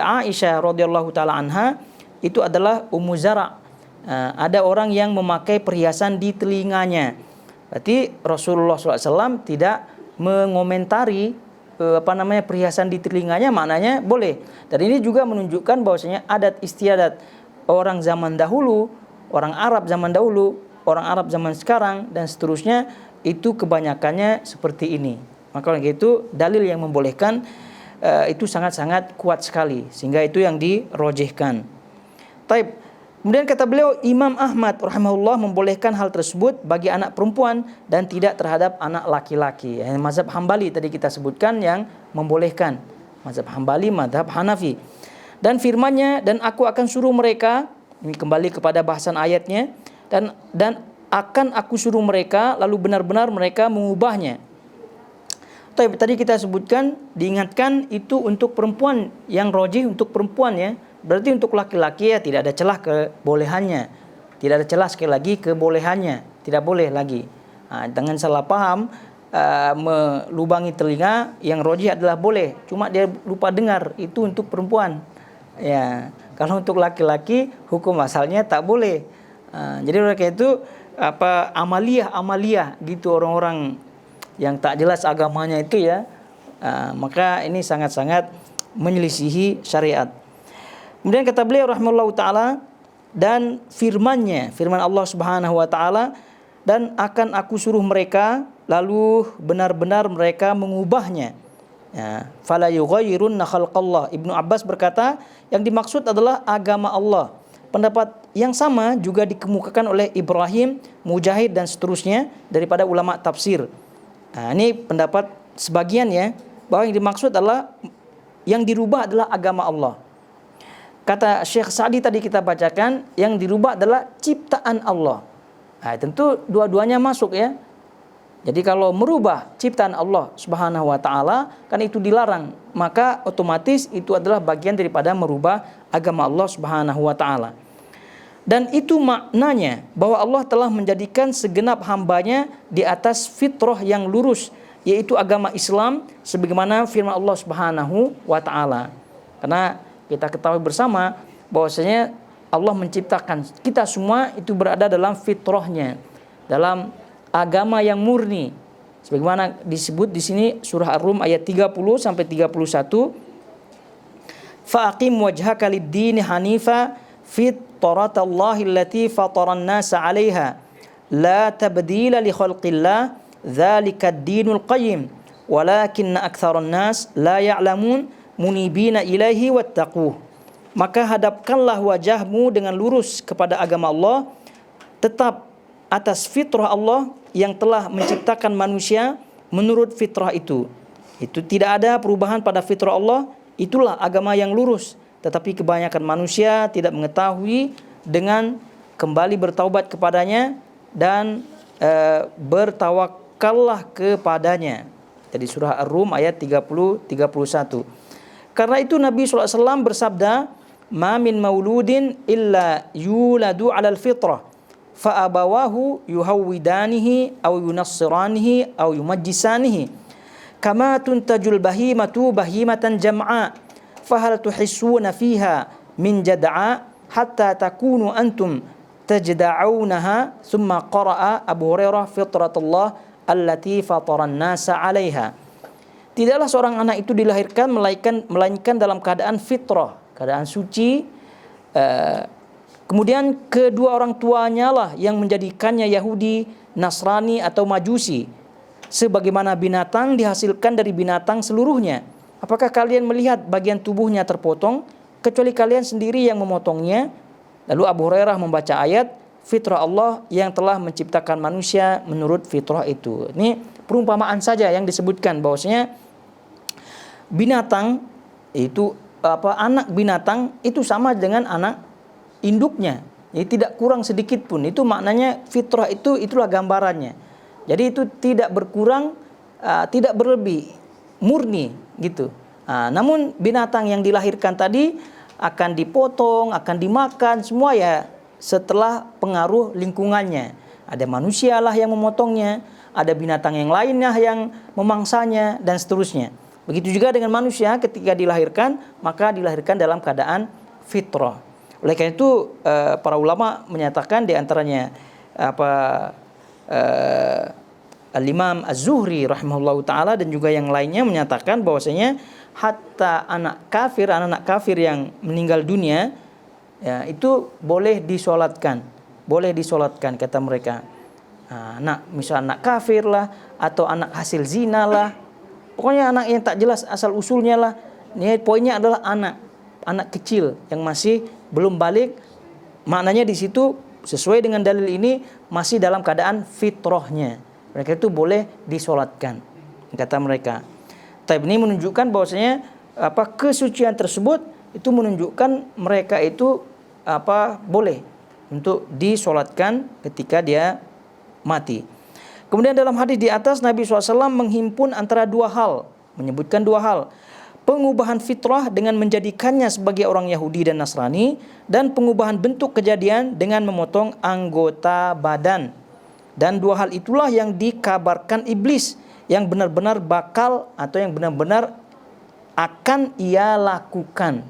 Aisyah radhiyallahu taala anha itu adalah Ummu Zara. Ada orang yang memakai perhiasan di telinganya. Berarti Rasulullah SAW tidak mengomentari perhiasan di telinganya, maknanya boleh. Dan ini juga menunjukkan bahwasanya adat istiadat orang zaman dahulu, orang Arab zaman dahulu, orang Arab zaman sekarang dan seterusnya itu kebanyakannya seperti ini. Maka oleh itu dalil yang membolehkan itu sangat-sangat kuat sekali, sehingga itu yang dirojihkan. Taib. Kemudian kata beliau, Imam Ahmad rahimahullah membolehkan hal tersebut bagi anak perempuan dan tidak terhadap anak laki-laki. Mazhab Hambali tadi kita sebutkan yang membolehkan. Mazhab Hambali, mazhab Hanafi. Dan firman-Nya, dan aku akan suruh mereka, ini kembali kepada bahasan ayatnya, dan akan aku suruh mereka, lalu benar-benar mereka mengubahnya. Tadi kita sebutkan, diingatkan itu untuk perempuan, yang rajih untuk perempuan ya. Berarti untuk laki-laki ya tidak ada celah kebolehannya. Tidak ada celah sekali lagi kebolehannya. Tidak boleh lagi. Dengan salah paham melubangi telinga, yang rajih adalah boleh. Cuma dia lupa dengar, itu untuk perempuan. Ya, kalau untuk laki-laki hukum asalnya tak boleh. Jadi oleh karena itu amaliyah gitu orang-orang yang tak jelas agamanya itu ya. Maka ini sangat-sangat menyelisihi syariat. Kemudian kata beliau rahimahullahu taala, dan firman Allah Subhanahu wa taala, dan akan aku suruh mereka, lalu benar-benar mereka mengubahnya. Ya, fala yughayyirunna khalqallah. Ibnu Abbas berkata, yang dimaksud adalah agama Allah. Pendapat yang sama juga dikemukakan oleh Ibrahim, Mujahid dan seterusnya daripada ulama tafsir. Ini pendapat sebagian ya, bahwa yang dimaksud adalah yang dirubah adalah agama Allah. Kata Syekh Sa'di tadi kita bacakan, yang dirubah adalah ciptaan Allah. Tentu dua-duanya masuk ya. Jadi kalau merubah ciptaan Allah Subhanahu wa taala, kan itu dilarang, maka otomatis itu adalah bagian daripada merubah agama Allah Subhanahu wa taala. Dan itu maknanya bahwa Allah telah menjadikan segenap hambanya di atas fitrah yang lurus, yaitu agama Islam, sebagaimana firman Allah Subhanahu wa taala. Karena kita ketahui bersama bahwasanya Allah menciptakan kita semua itu berada dalam fitrahnya, dalam agama yang murni. Sebagaimana disebut di sini surah Ar-Rum ayat 30 sampai 31. Fa'aqim wajhaka lid-dini hanifa fitratallahi allati fataran nasa 'alaiha la tabdila li khalqillah dzalika ad-dinul qayyim walakinna aktsaran nas la ya'lamun munibina ilaihi wattaquh. Maka hadapkanlah wajahmu dengan lurus kepada agama Allah, tetap atas fitrah Allah yang telah menciptakan manusia menurut fitrah itu. Itu tidak ada perubahan pada fitrah Allah, itulah agama yang lurus. Tetapi kebanyakan manusia tidak mengetahui, dengan kembali bertaubat kepadanya dan bertawakallah kepadanya. Jadi surah Ar-Rum ayat 30-31. Karena itu Nabi SAW bersabda, "Ma min mauludin illa yuladu 'alal fitrah, fa abawahu yuhawwidanihi aw yunassiranihi aw yumajjisanihi, kama tuntajul bahimatu bahimatan jam'a, fahal tuhissuna fiha min jad'a hatta takunu antum tajda'unaha. Thumma qara'a Abu Hurairah fitratullah allati fataran nasa 'alaiha. Tidaklah seorang anak itu dilahirkan melainkan dalam keadaan fitrah, keadaan suci. Kemudian kedua orang tuanya lah yang menjadikannya Yahudi, Nasrani atau Majusi. Sebagaimana binatang dihasilkan dari binatang seluruhnya. Apakah kalian melihat bagian tubuhnya terpotong kecuali kalian sendiri yang memotongnya? Lalu Abu Hurairah membaca ayat fitrah Allah yang telah menciptakan manusia menurut fitrah itu. Ini perumpamaan saja yang disebutkan bahwasanya binatang itu anak binatang itu sama dengan anak induknya. Jadi tidak kurang sedikit pun. Itu maknanya fitrah itulah gambarannya. Jadi itu tidak berkurang, tidak berlebih, murni gitu. Namun binatang yang dilahirkan tadi akan dipotong, akan dimakan semua ya setelah pengaruh lingkungannya. Ada manusia lah yang memotongnya, ada binatang yang lainnya yang memangsanya dan seterusnya. Begitu juga dengan manusia ketika dilahirkan, maka dilahirkan dalam keadaan fitrah. Oleh karena itu para ulama menyatakan di antaranya Al-Imam Az-Zuhri rahimahullahu taala dan juga yang lainnya menyatakan bahwasanya hatta anak kafir yang meninggal dunia ya, itu boleh disolatkan kata mereka. Misal anak kafir lah atau anak hasil zina lah, pokoknya anak yang tak jelas asal usulnya lah. Ini poinnya adalah anak kecil yang masih belum balik. Maknanya di situ sesuai dengan dalil ini masih dalam keadaan fitrahnya. Mereka itu boleh disolatkan kata mereka. Tapi ini menunjukkan bahwasanya kesucian tersebut itu menunjukkan mereka itu boleh untuk disolatkan ketika dia mati. Kemudian dalam hadis di atas Nabi SAW menghimpun antara menyebutkan dua hal. Pengubahan fitrah dengan menjadikannya sebagai orang Yahudi dan Nasrani, dan pengubahan bentuk kejadian dengan memotong anggota badan. Dan dua hal itulah yang dikabarkan iblis yang benar-benar bakal atau yang benar-benar akan ia lakukan.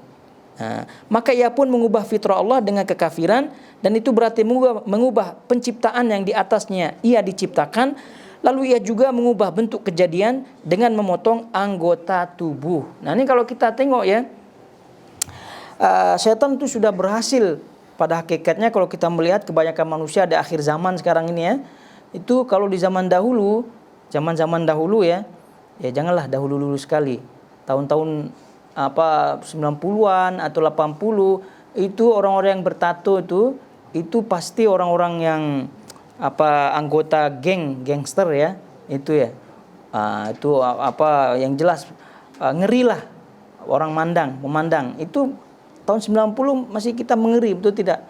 Maka ia pun mengubah fitrah Allah dengan kekafiran, dan itu berarti mengubah penciptaan yang di atasnya ia diciptakan. Lalu ia juga mengubah bentuk kejadian dengan memotong anggota tubuh. Nah ini kalau kita tengok ya, setan itu sudah berhasil pada hakikatnya. Kalau kita melihat kebanyakan manusia di akhir zaman sekarang ini ya, itu kalau di zaman dahulu ya janganlah dahulu sekali, tahun-tahun 90-an atau 80, itu orang-orang yang bertato itu pasti orang-orang yang anggota gangster ya, itu ya. Itu yang jelas ngeri lah orang memandang. Itu tahun 90 masih kita mengeri, betul tidak?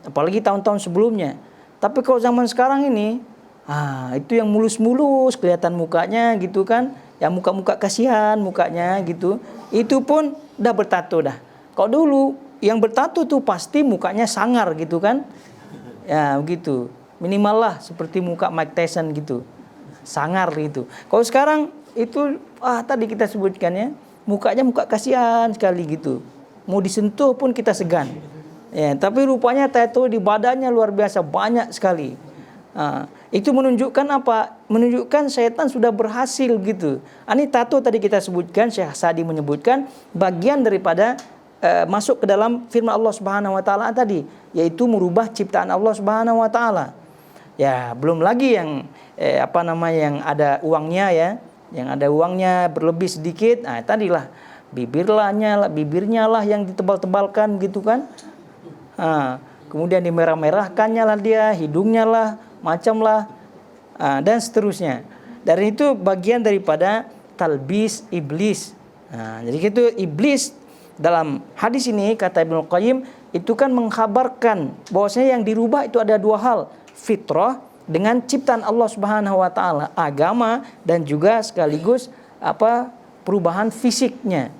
Apalagi tahun-tahun sebelumnya. Tapi kalau zaman sekarang ini, itu yang mulus-mulus kelihatan mukanya gitu kan. Ya muka-muka kasihan mukanya gitu. Itu pun udah bertato dah. Kalau dulu yang bertato tuh pasti mukanya sangar gitu kan. Ya begitu. Minimal lah seperti muka Mike Tyson gitu. Sangar gitu. Kalau sekarang itu tadi kita sebutkan ya, mukanya muka kasihan sekali gitu. Mau disentuh pun kita segan. Ya, tapi rupanya tato di badannya luar biasa banyak sekali. Itu menunjukkan apa? Menunjukkan setan sudah berhasil gitu. Ini tato tadi kita sebutkan, Syekh Sa'di menyebutkan bagian daripada masuk ke dalam firman Allah Subhanahu wa taala tadi, yaitu merubah ciptaan Allah Subhanahu wa taala. Ya, belum lagi yang yang ada uangnya ya, yang ada uangnya berlebih sedikit. Tadilah bibirnya lah yang ditebal-tebalkan gitu kan. Kemudian dimerah-merahkannya lah dia, hidungnya lah, macam lah, dan seterusnya. Dan itu bagian daripada talbis iblis. Jadi itu iblis dalam hadis ini kata Ibnu Qayyim itu kan mengkhabarkan bahwasanya yang dirubah itu ada dua hal, fitrah dengan ciptaan Allah Subhanahu wa taala, agama dan juga sekaligus perubahan fisiknya.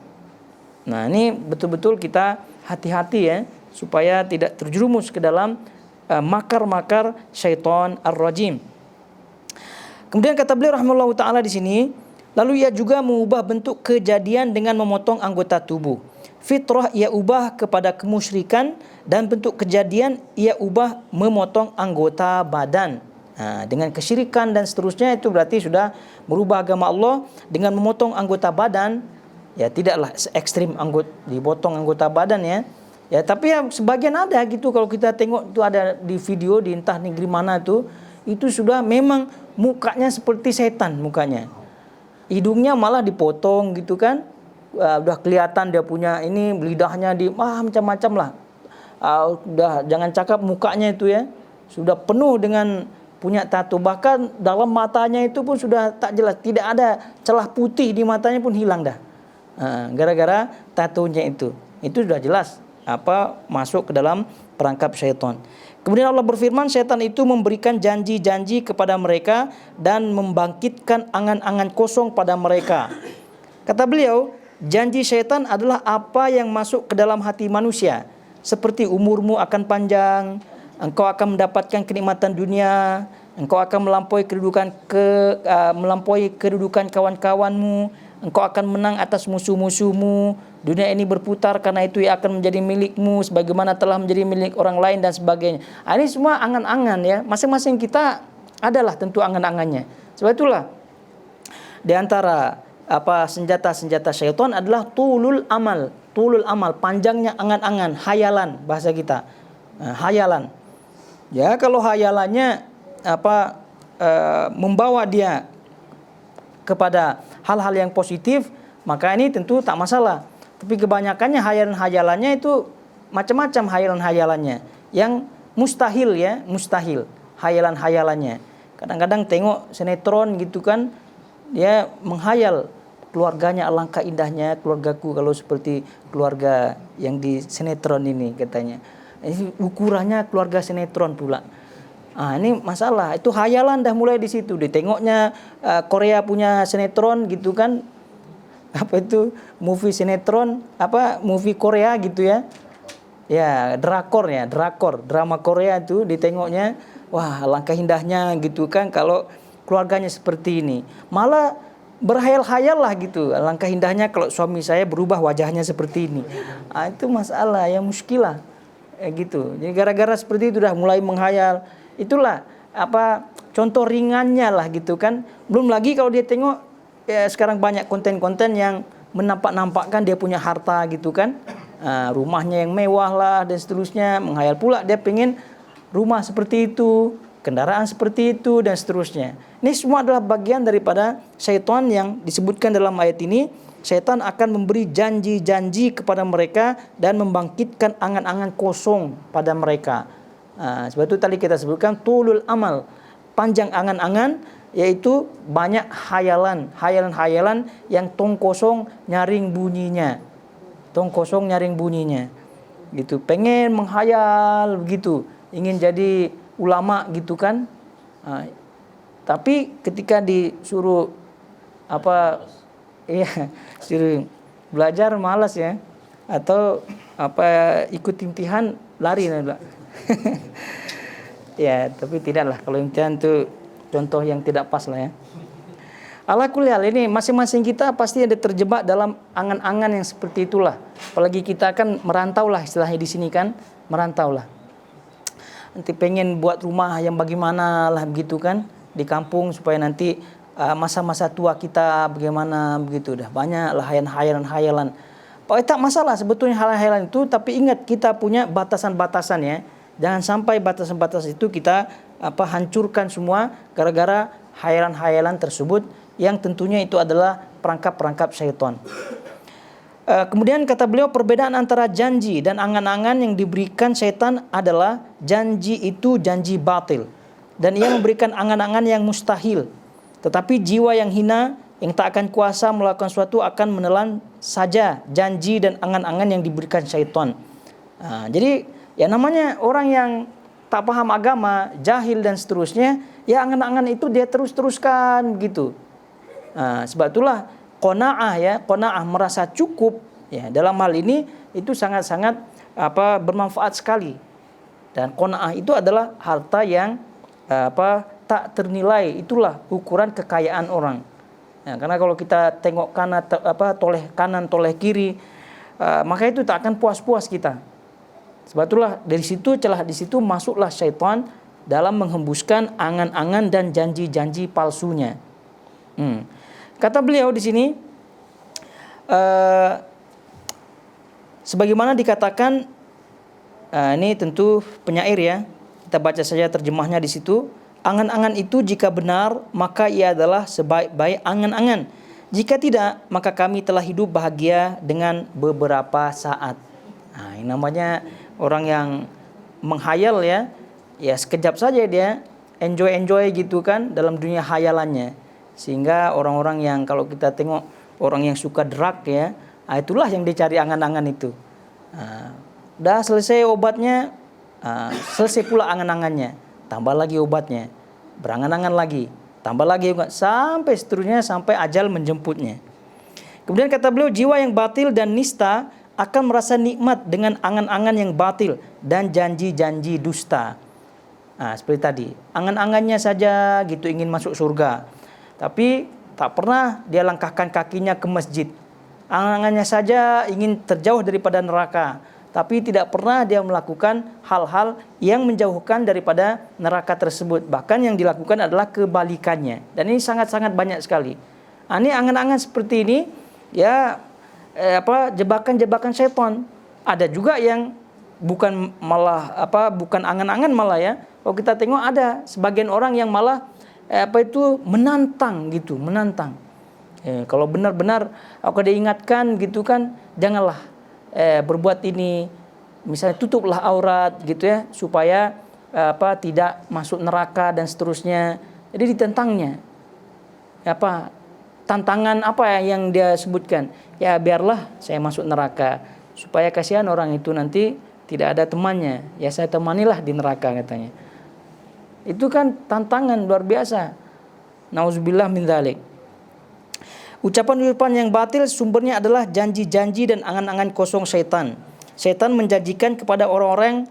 Nah, ini betul-betul kita hati-hati ya supaya tidak terjerumus ke dalam makar-makar syaitan ar-rajim. Kemudian kata beliau rahimahullahu taala di sini, lalu ia juga mengubah bentuk kejadian dengan memotong anggota tubuh. fitrah ia ubah kepada kemusyrikan, dan bentuk kejadian ia ubah memotong anggota badan. Dengan kesyirikan dan seterusnya itu berarti sudah merubah agama Allah dengan memotong anggota badan. Ya tidaklah se-ekstrim dipotong anggota badan ya. Ya tapi ya sebagian ada gitu, kalau kita tengok itu ada di video di entah negeri mana itu sudah memang mukanya seperti setan mukanya. Hidungnya malah dipotong gitu kan. Udah kelihatan dia punya ini, lidahnya macam-macam lah. Udah jangan cakap mukanya itu ya. Sudah penuh dengan punya tato, bahkan dalam matanya itu pun sudah tak jelas, tidak ada celah putih di matanya pun hilang dah. Gara-gara tatonya itu sudah jelas masuk ke dalam perangkap syaitan. Kemudian Allah berfirman, syaitan itu memberikan janji-janji kepada mereka dan membangkitkan angan-angan kosong pada mereka. Kata beliau, janji syaitan adalah apa yang masuk ke dalam hati manusia, seperti umurmu akan panjang, engkau akan mendapatkan kenikmatan dunia, engkau akan melampaui kedudukan kawan-kawanmu, engkau akan menang atas musuh-musuhmu, dunia ini berputar karena itu ia akan menjadi milikmu sebagaimana telah menjadi milik orang lain dan sebagainya. Ini semua angan-angan ya, masing-masing kita adalah tentu angan-angannya. Sebab itulah di antara senjata-senjata syaitan adalah tulul amal, panjangnya angan-angan, hayalan bahasa kita. Hayalan. Ya, kalau hayalannya membawa dia kepada hal-hal yang positif, maka ini tentu tak masalah. Tapi kebanyakannya hayalan-hayalannya itu macam-macam, hayalan-hayalannya yang mustahil hayalan-hayalannya. Kadang-kadang tengok sinetron gitu kan, dia menghayal keluarganya alangkah indahnya keluargaku kalau seperti keluarga yang di sinetron ini katanya. Ukurannya keluarga sinetron pula. Ini masalah. Itu hayalan dah mulai di situ. Ditengoknya Korea punya sinetron gitu kan. Movie sinetron, movie Korea gitu ya. Ya, drakor, drama Korea itu ditengoknya, wah, alangkah indahnya gitu kan kalau keluarganya seperti ini. Malah berhayal-hayal lah gitu. Alangkah indahnya kalau suami saya berubah wajahnya seperti ini. Itu masalah yang muskilah. Gitu. Jadi gara-gara seperti itu udah mulai menghayal. Itulah contoh ringannya lah gitu kan. Belum lagi kalau dia tengok sekarang banyak konten-konten yang menampak-nampakkan dia punya harta gitu kan. Rumahnya yang mewah lah dan seterusnya. Menghayal pula dia pengen rumah seperti itu, kendaraan seperti itu dan seterusnya. Ini semua adalah bagian daripada syaitan yang disebutkan dalam ayat ini. Syaitan akan memberi janji-janji kepada mereka dan membangkitkan angan-angan kosong pada mereka. Sebab itu tadi kita sebutkan tulul amal, panjang angan-angan, yaitu banyak hayalan yang tong kosong nyaring bunyinya. Gitu. Pengen menghayal begitu, ingin jadi ulama gitu kan. Tapi ketika disuruh suruh belajar malas ya, atau ikut imtihan lari lah. Ya, tapi tidaklah, kalau imtihan itu contoh yang tidak pas lah ya. Ala kulli hal, ini masing-masing kita pasti ada terjebak dalam angan-angan yang seperti itulah. Apalagi kita kan merantau lah istilahnya di sini kan, merantau lah. Nanti pengen buat rumah yang bagaimana lah begitu kan di kampung supaya nanti masa-masa tua kita bagaimana begitu, dah banyak lah hayalan. Tak masalah sebetulnya hayalan itu, tapi ingat kita punya batasan-batasan ya. Jangan sampai batasan-batasan itu kita hancurkan semua gara-gara hayalan-hayalan tersebut yang tentunya itu adalah perangkap-perangkap syaitan. Kemudian kata beliau, perbedaan antara janji dan angan-angan yang diberikan syaitan adalah janji itu janji batil dan ia memberikan angan-angan yang mustahil. Tetapi jiwa yang hina yang tak akan kuasa melakukan sesuatu akan menelan saja janji dan angan-angan yang diberikan syaitan. Jadi ya namanya orang yang tak paham agama, jahil dan seterusnya, ya angan-angan itu dia terus-teruskan begitu. Sebab itulah qanaah merasa cukup ya, dalam hal ini itu sangat-sangat bermanfaat sekali. Dan qanaah itu adalah harta yang tak ternilai, itulah ukuran kekayaan orang. Karena kalau kita tengok toleh kanan toleh kiri, maka itu tak akan puas-puas kita. Sebab itulah dari situ, celah di situ masuklah syaitan dalam menghembuskan angan-angan dan janji-janji palsunya. Kata beliau di sini, sebagaimana dikatakan, ini tentu penyair ya, kita baca saja terjemahnya di situ. Angan-angan itu jika benar, maka ia adalah sebaik-baik angan-angan. Jika tidak, maka kami telah hidup bahagia dengan beberapa saat. Nah, ini namanya orang yang menghayal ya. Ya sekejap saja dia enjoy gitu kan dalam dunia hayalannya. Sehingga orang-orang yang, kalau kita tengok orang yang suka drug ya, itulah yang dicari angan-angan itu. Udah selesai obatnya, selesai pula angan-angannya, tambah lagi obatnya, berangan-angan lagi, tambah lagi, sampai seterusnya, sampai ajal menjemputnya. Kemudian kata beliau, jiwa yang batil dan nista akan merasa nikmat dengan angan-angan yang batil dan janji-janji dusta. Seperti tadi, angan-angannya saja gitu ingin masuk surga, tapi tak pernah dia langkahkan kakinya ke masjid. Angan-angannya saja ingin terjauh daripada neraka, tapi tidak pernah dia melakukan hal-hal yang menjauhkan daripada neraka tersebut. Bahkan yang dilakukan adalah kebalikannya. Dan ini sangat-sangat banyak sekali. Ini angan-angan seperti ini ya, jebakan-jebakan syaitan. Ada juga yang bukan angan-angan malah ya. Kalau kita tengok ada sebagian orang yang malah menantang gitu, menantang. Kalau benar-benar aku diingatkan gitu kan, janganlah berbuat ini, misalnya tutuplah aurat gitu ya, supaya tidak masuk neraka dan seterusnya. Jadi ditentangnya. Tantangan apa yang dia sebutkan? Ya biarlah saya masuk neraka, supaya kasihan orang itu nanti tidak ada temannya. Ya saya temanilah di neraka katanya. Itu kan tantangan luar biasa. Nauzubillah min dzalik. Ucapan-ucapan yang batil sumbernya adalah janji-janji dan angan-angan kosong syaitan. Syaitan menjanjikan kepada orang-orang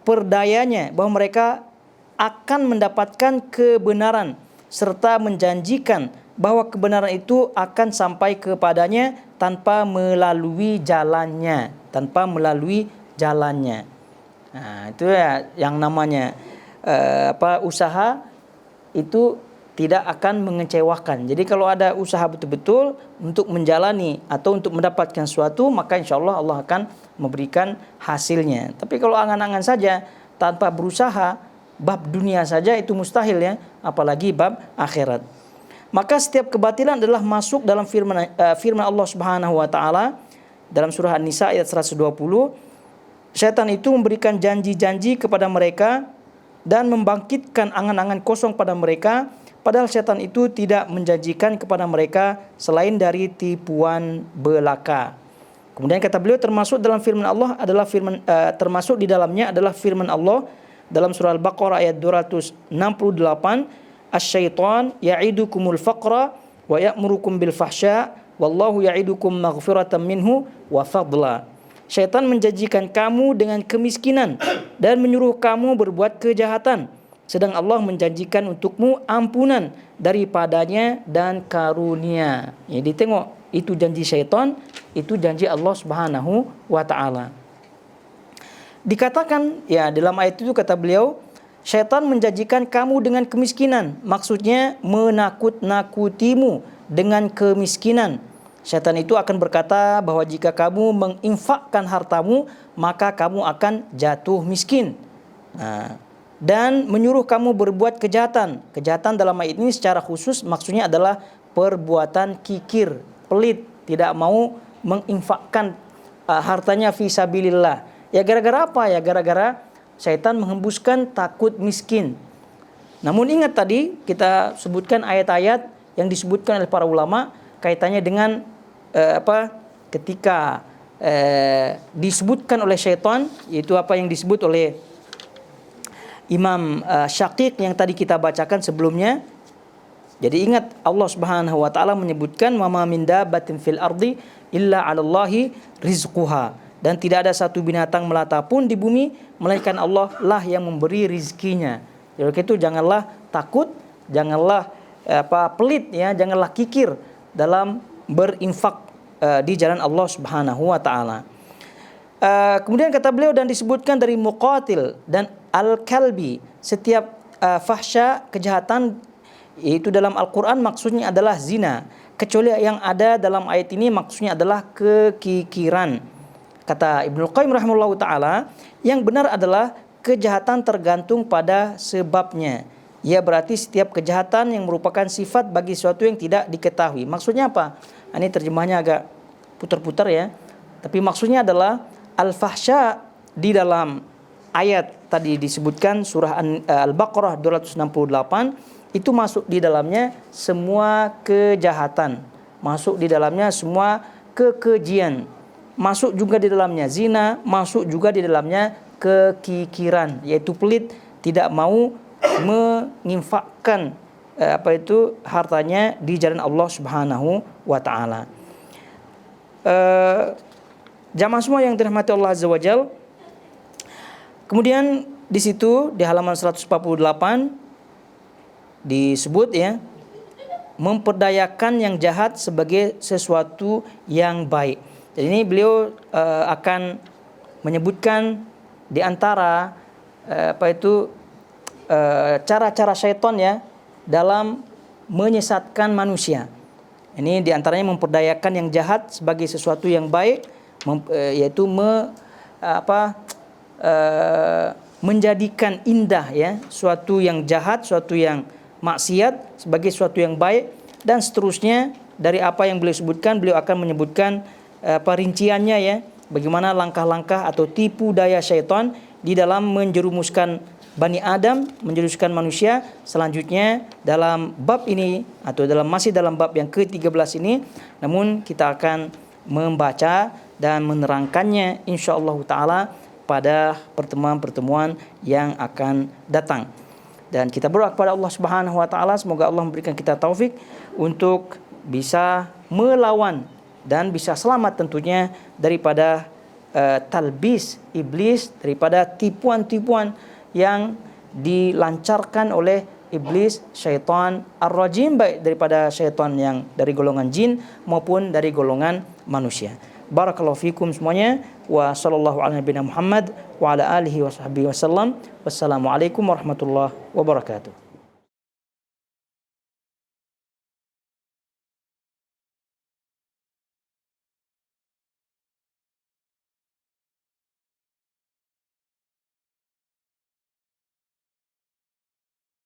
perdayanya bahwa mereka akan mendapatkan kebenaran, serta menjanjikan bahwa kebenaran itu akan sampai kepadanya tanpa melalui jalannya, Nah, itu ya yang namanya usaha itu tidak akan mengecewakan. Jadi kalau ada usaha betul-betul untuk menjalani atau untuk mendapatkan sesuatu, maka insya Allah Allah akan memberikan hasilnya. Tapi kalau angan-angan saja tanpa berusaha, bab dunia saja itu mustahil ya, apalagi bab akhirat. Maka setiap kebatilan adalah masuk dalam firman Allah Subhanahu wa taala dalam surah An-Nisa ayat 120. Syaitan itu memberikan janji-janji kepada mereka dan membangkitkan angan-angan kosong pada mereka, padahal syaitan itu tidak menjanjikan kepada mereka selain dari tipuan belaka. Kemudian kata beliau, termasuk dalam firman Allah adalah termasuk di dalamnya adalah firman Allah dalam surah Al-Baqarah ayat 268, "Asy-syaitan ya'idukumul faqra wa ya'murukum bil fahsya wallahu ya'idukum maghfiratan minhu wa fadla." Syaitan menjanjikan kamu dengan kemiskinan dan menyuruh kamu berbuat kejahatan, sedang Allah menjanjikan untukmu ampunan daripadanya dan karunia. Jadi tengok, itu janji syaitan, itu janji Allah Subhanahu wa taala. Dikatakan ya dalam ayat itu kata beliau, syaitan menjanjikan kamu dengan kemiskinan, maksudnya menakut-nakutimu dengan kemiskinan. Syaitan itu akan berkata bahwa jika kamu menginfakkan hartamu, maka kamu akan jatuh miskin. Dan menyuruh kamu berbuat kejahatan. Kejahatan dalam ayat ini secara khusus maksudnya adalah perbuatan kikir, pelit, tidak mau menginfakkan hartanya fi sabilillah. Ya gara-gara apa? Ya gara-gara syaitan menghembuskan takut miskin. Namun ingat tadi kita sebutkan ayat-ayat yang disebutkan oleh para ulama kaitannya dengan ketika disebutkan oleh syaitan, yaitu apa yang disebut oleh Imam Syaqiq yang tadi kita bacakan sebelumnya. Jadi ingat Allah Subhanahu wa taala menyebutkan wa ma min dabbatin fil ardi illa 'alallahi rizquha, dan tidak ada satu binatang melata pun di bumi melainkan Allah lah yang memberi rizkinya. Jadi itu janganlah takut, janganlah pelit ya, janganlah kikir dalam berinfak di jalan Allah Subhanahu wa taala. Kemudian kata beliau, dan disebutkan dari muqatil dan al-kalbi, setiap fahsya, kejahatan, yaitu dalam Al-Quran maksudnya adalah zina, kecuali yang ada dalam ayat ini maksudnya adalah kekikiran. Kata Ibnu Qayyim rahimahullahu taala, yang benar adalah kejahatan tergantung pada sebabnya. Ya, berarti setiap kejahatan yang merupakan sifat bagi sesuatu yang tidak diketahui. Maksudnya apa? Ini terjemahnya agak putar-putar ya. Tapi maksudnya adalah al-fahsya di dalam ayat tadi disebutkan surah Al-Baqarah 268, itu masuk di dalamnya semua kejahatan, masuk di dalamnya semua kekejian, masuk juga di dalamnya zina, masuk juga di dalamnya kekikiran, yaitu pelit, tidak mau menginfakkan hartanya di jalan Allah Subhanahu wa taala. Jamaah semua yang dirahmati Allah Azza wa Jalla, kemudian di situ di halaman 148 disebut ya, memperdayakan yang jahat sebagai sesuatu yang baik. Jadi ini beliau akan menyebutkan di antara cara-cara syaitan ya dalam menyesatkan manusia. Ini di antaranya memperdayakan yang jahat sebagai sesuatu yang baik, yaitu menjadikan indah ya suatu yang jahat, suatu yang maksiat sebagai suatu yang baik, dan seterusnya. Dari apa yang beliau sebutkan, beliau akan menyebutkan perinciannya ya, bagaimana langkah-langkah atau tipu daya syaitan di dalam menjerumuskan Bani Adam, menjerumuskan manusia. Selanjutnya dalam bab ini atau masih dalam bab yang ke-13 ini, namun kita akan membaca dan menerangkannya insyaallah taala pada pertemuan-pertemuan yang akan datang. Dan kita berdoa kepada Allah Subhanahu wa taala, semoga Allah memberikan kita taufik untuk bisa melawan dan bisa selamat tentunya daripada talbis iblis, daripada tipuan-tipuan yang dilancarkan oleh iblis, syaitan ar-rajim, baik daripada syaitan yang dari golongan jin maupun dari golongan manusia. Barakallahu fikum semuanya, wa sallallahu ala nabiyina Muhammad wa ala alihi wa sahbihi wasallam. Wassalamualaikum warahmatullahi wabarakatuh.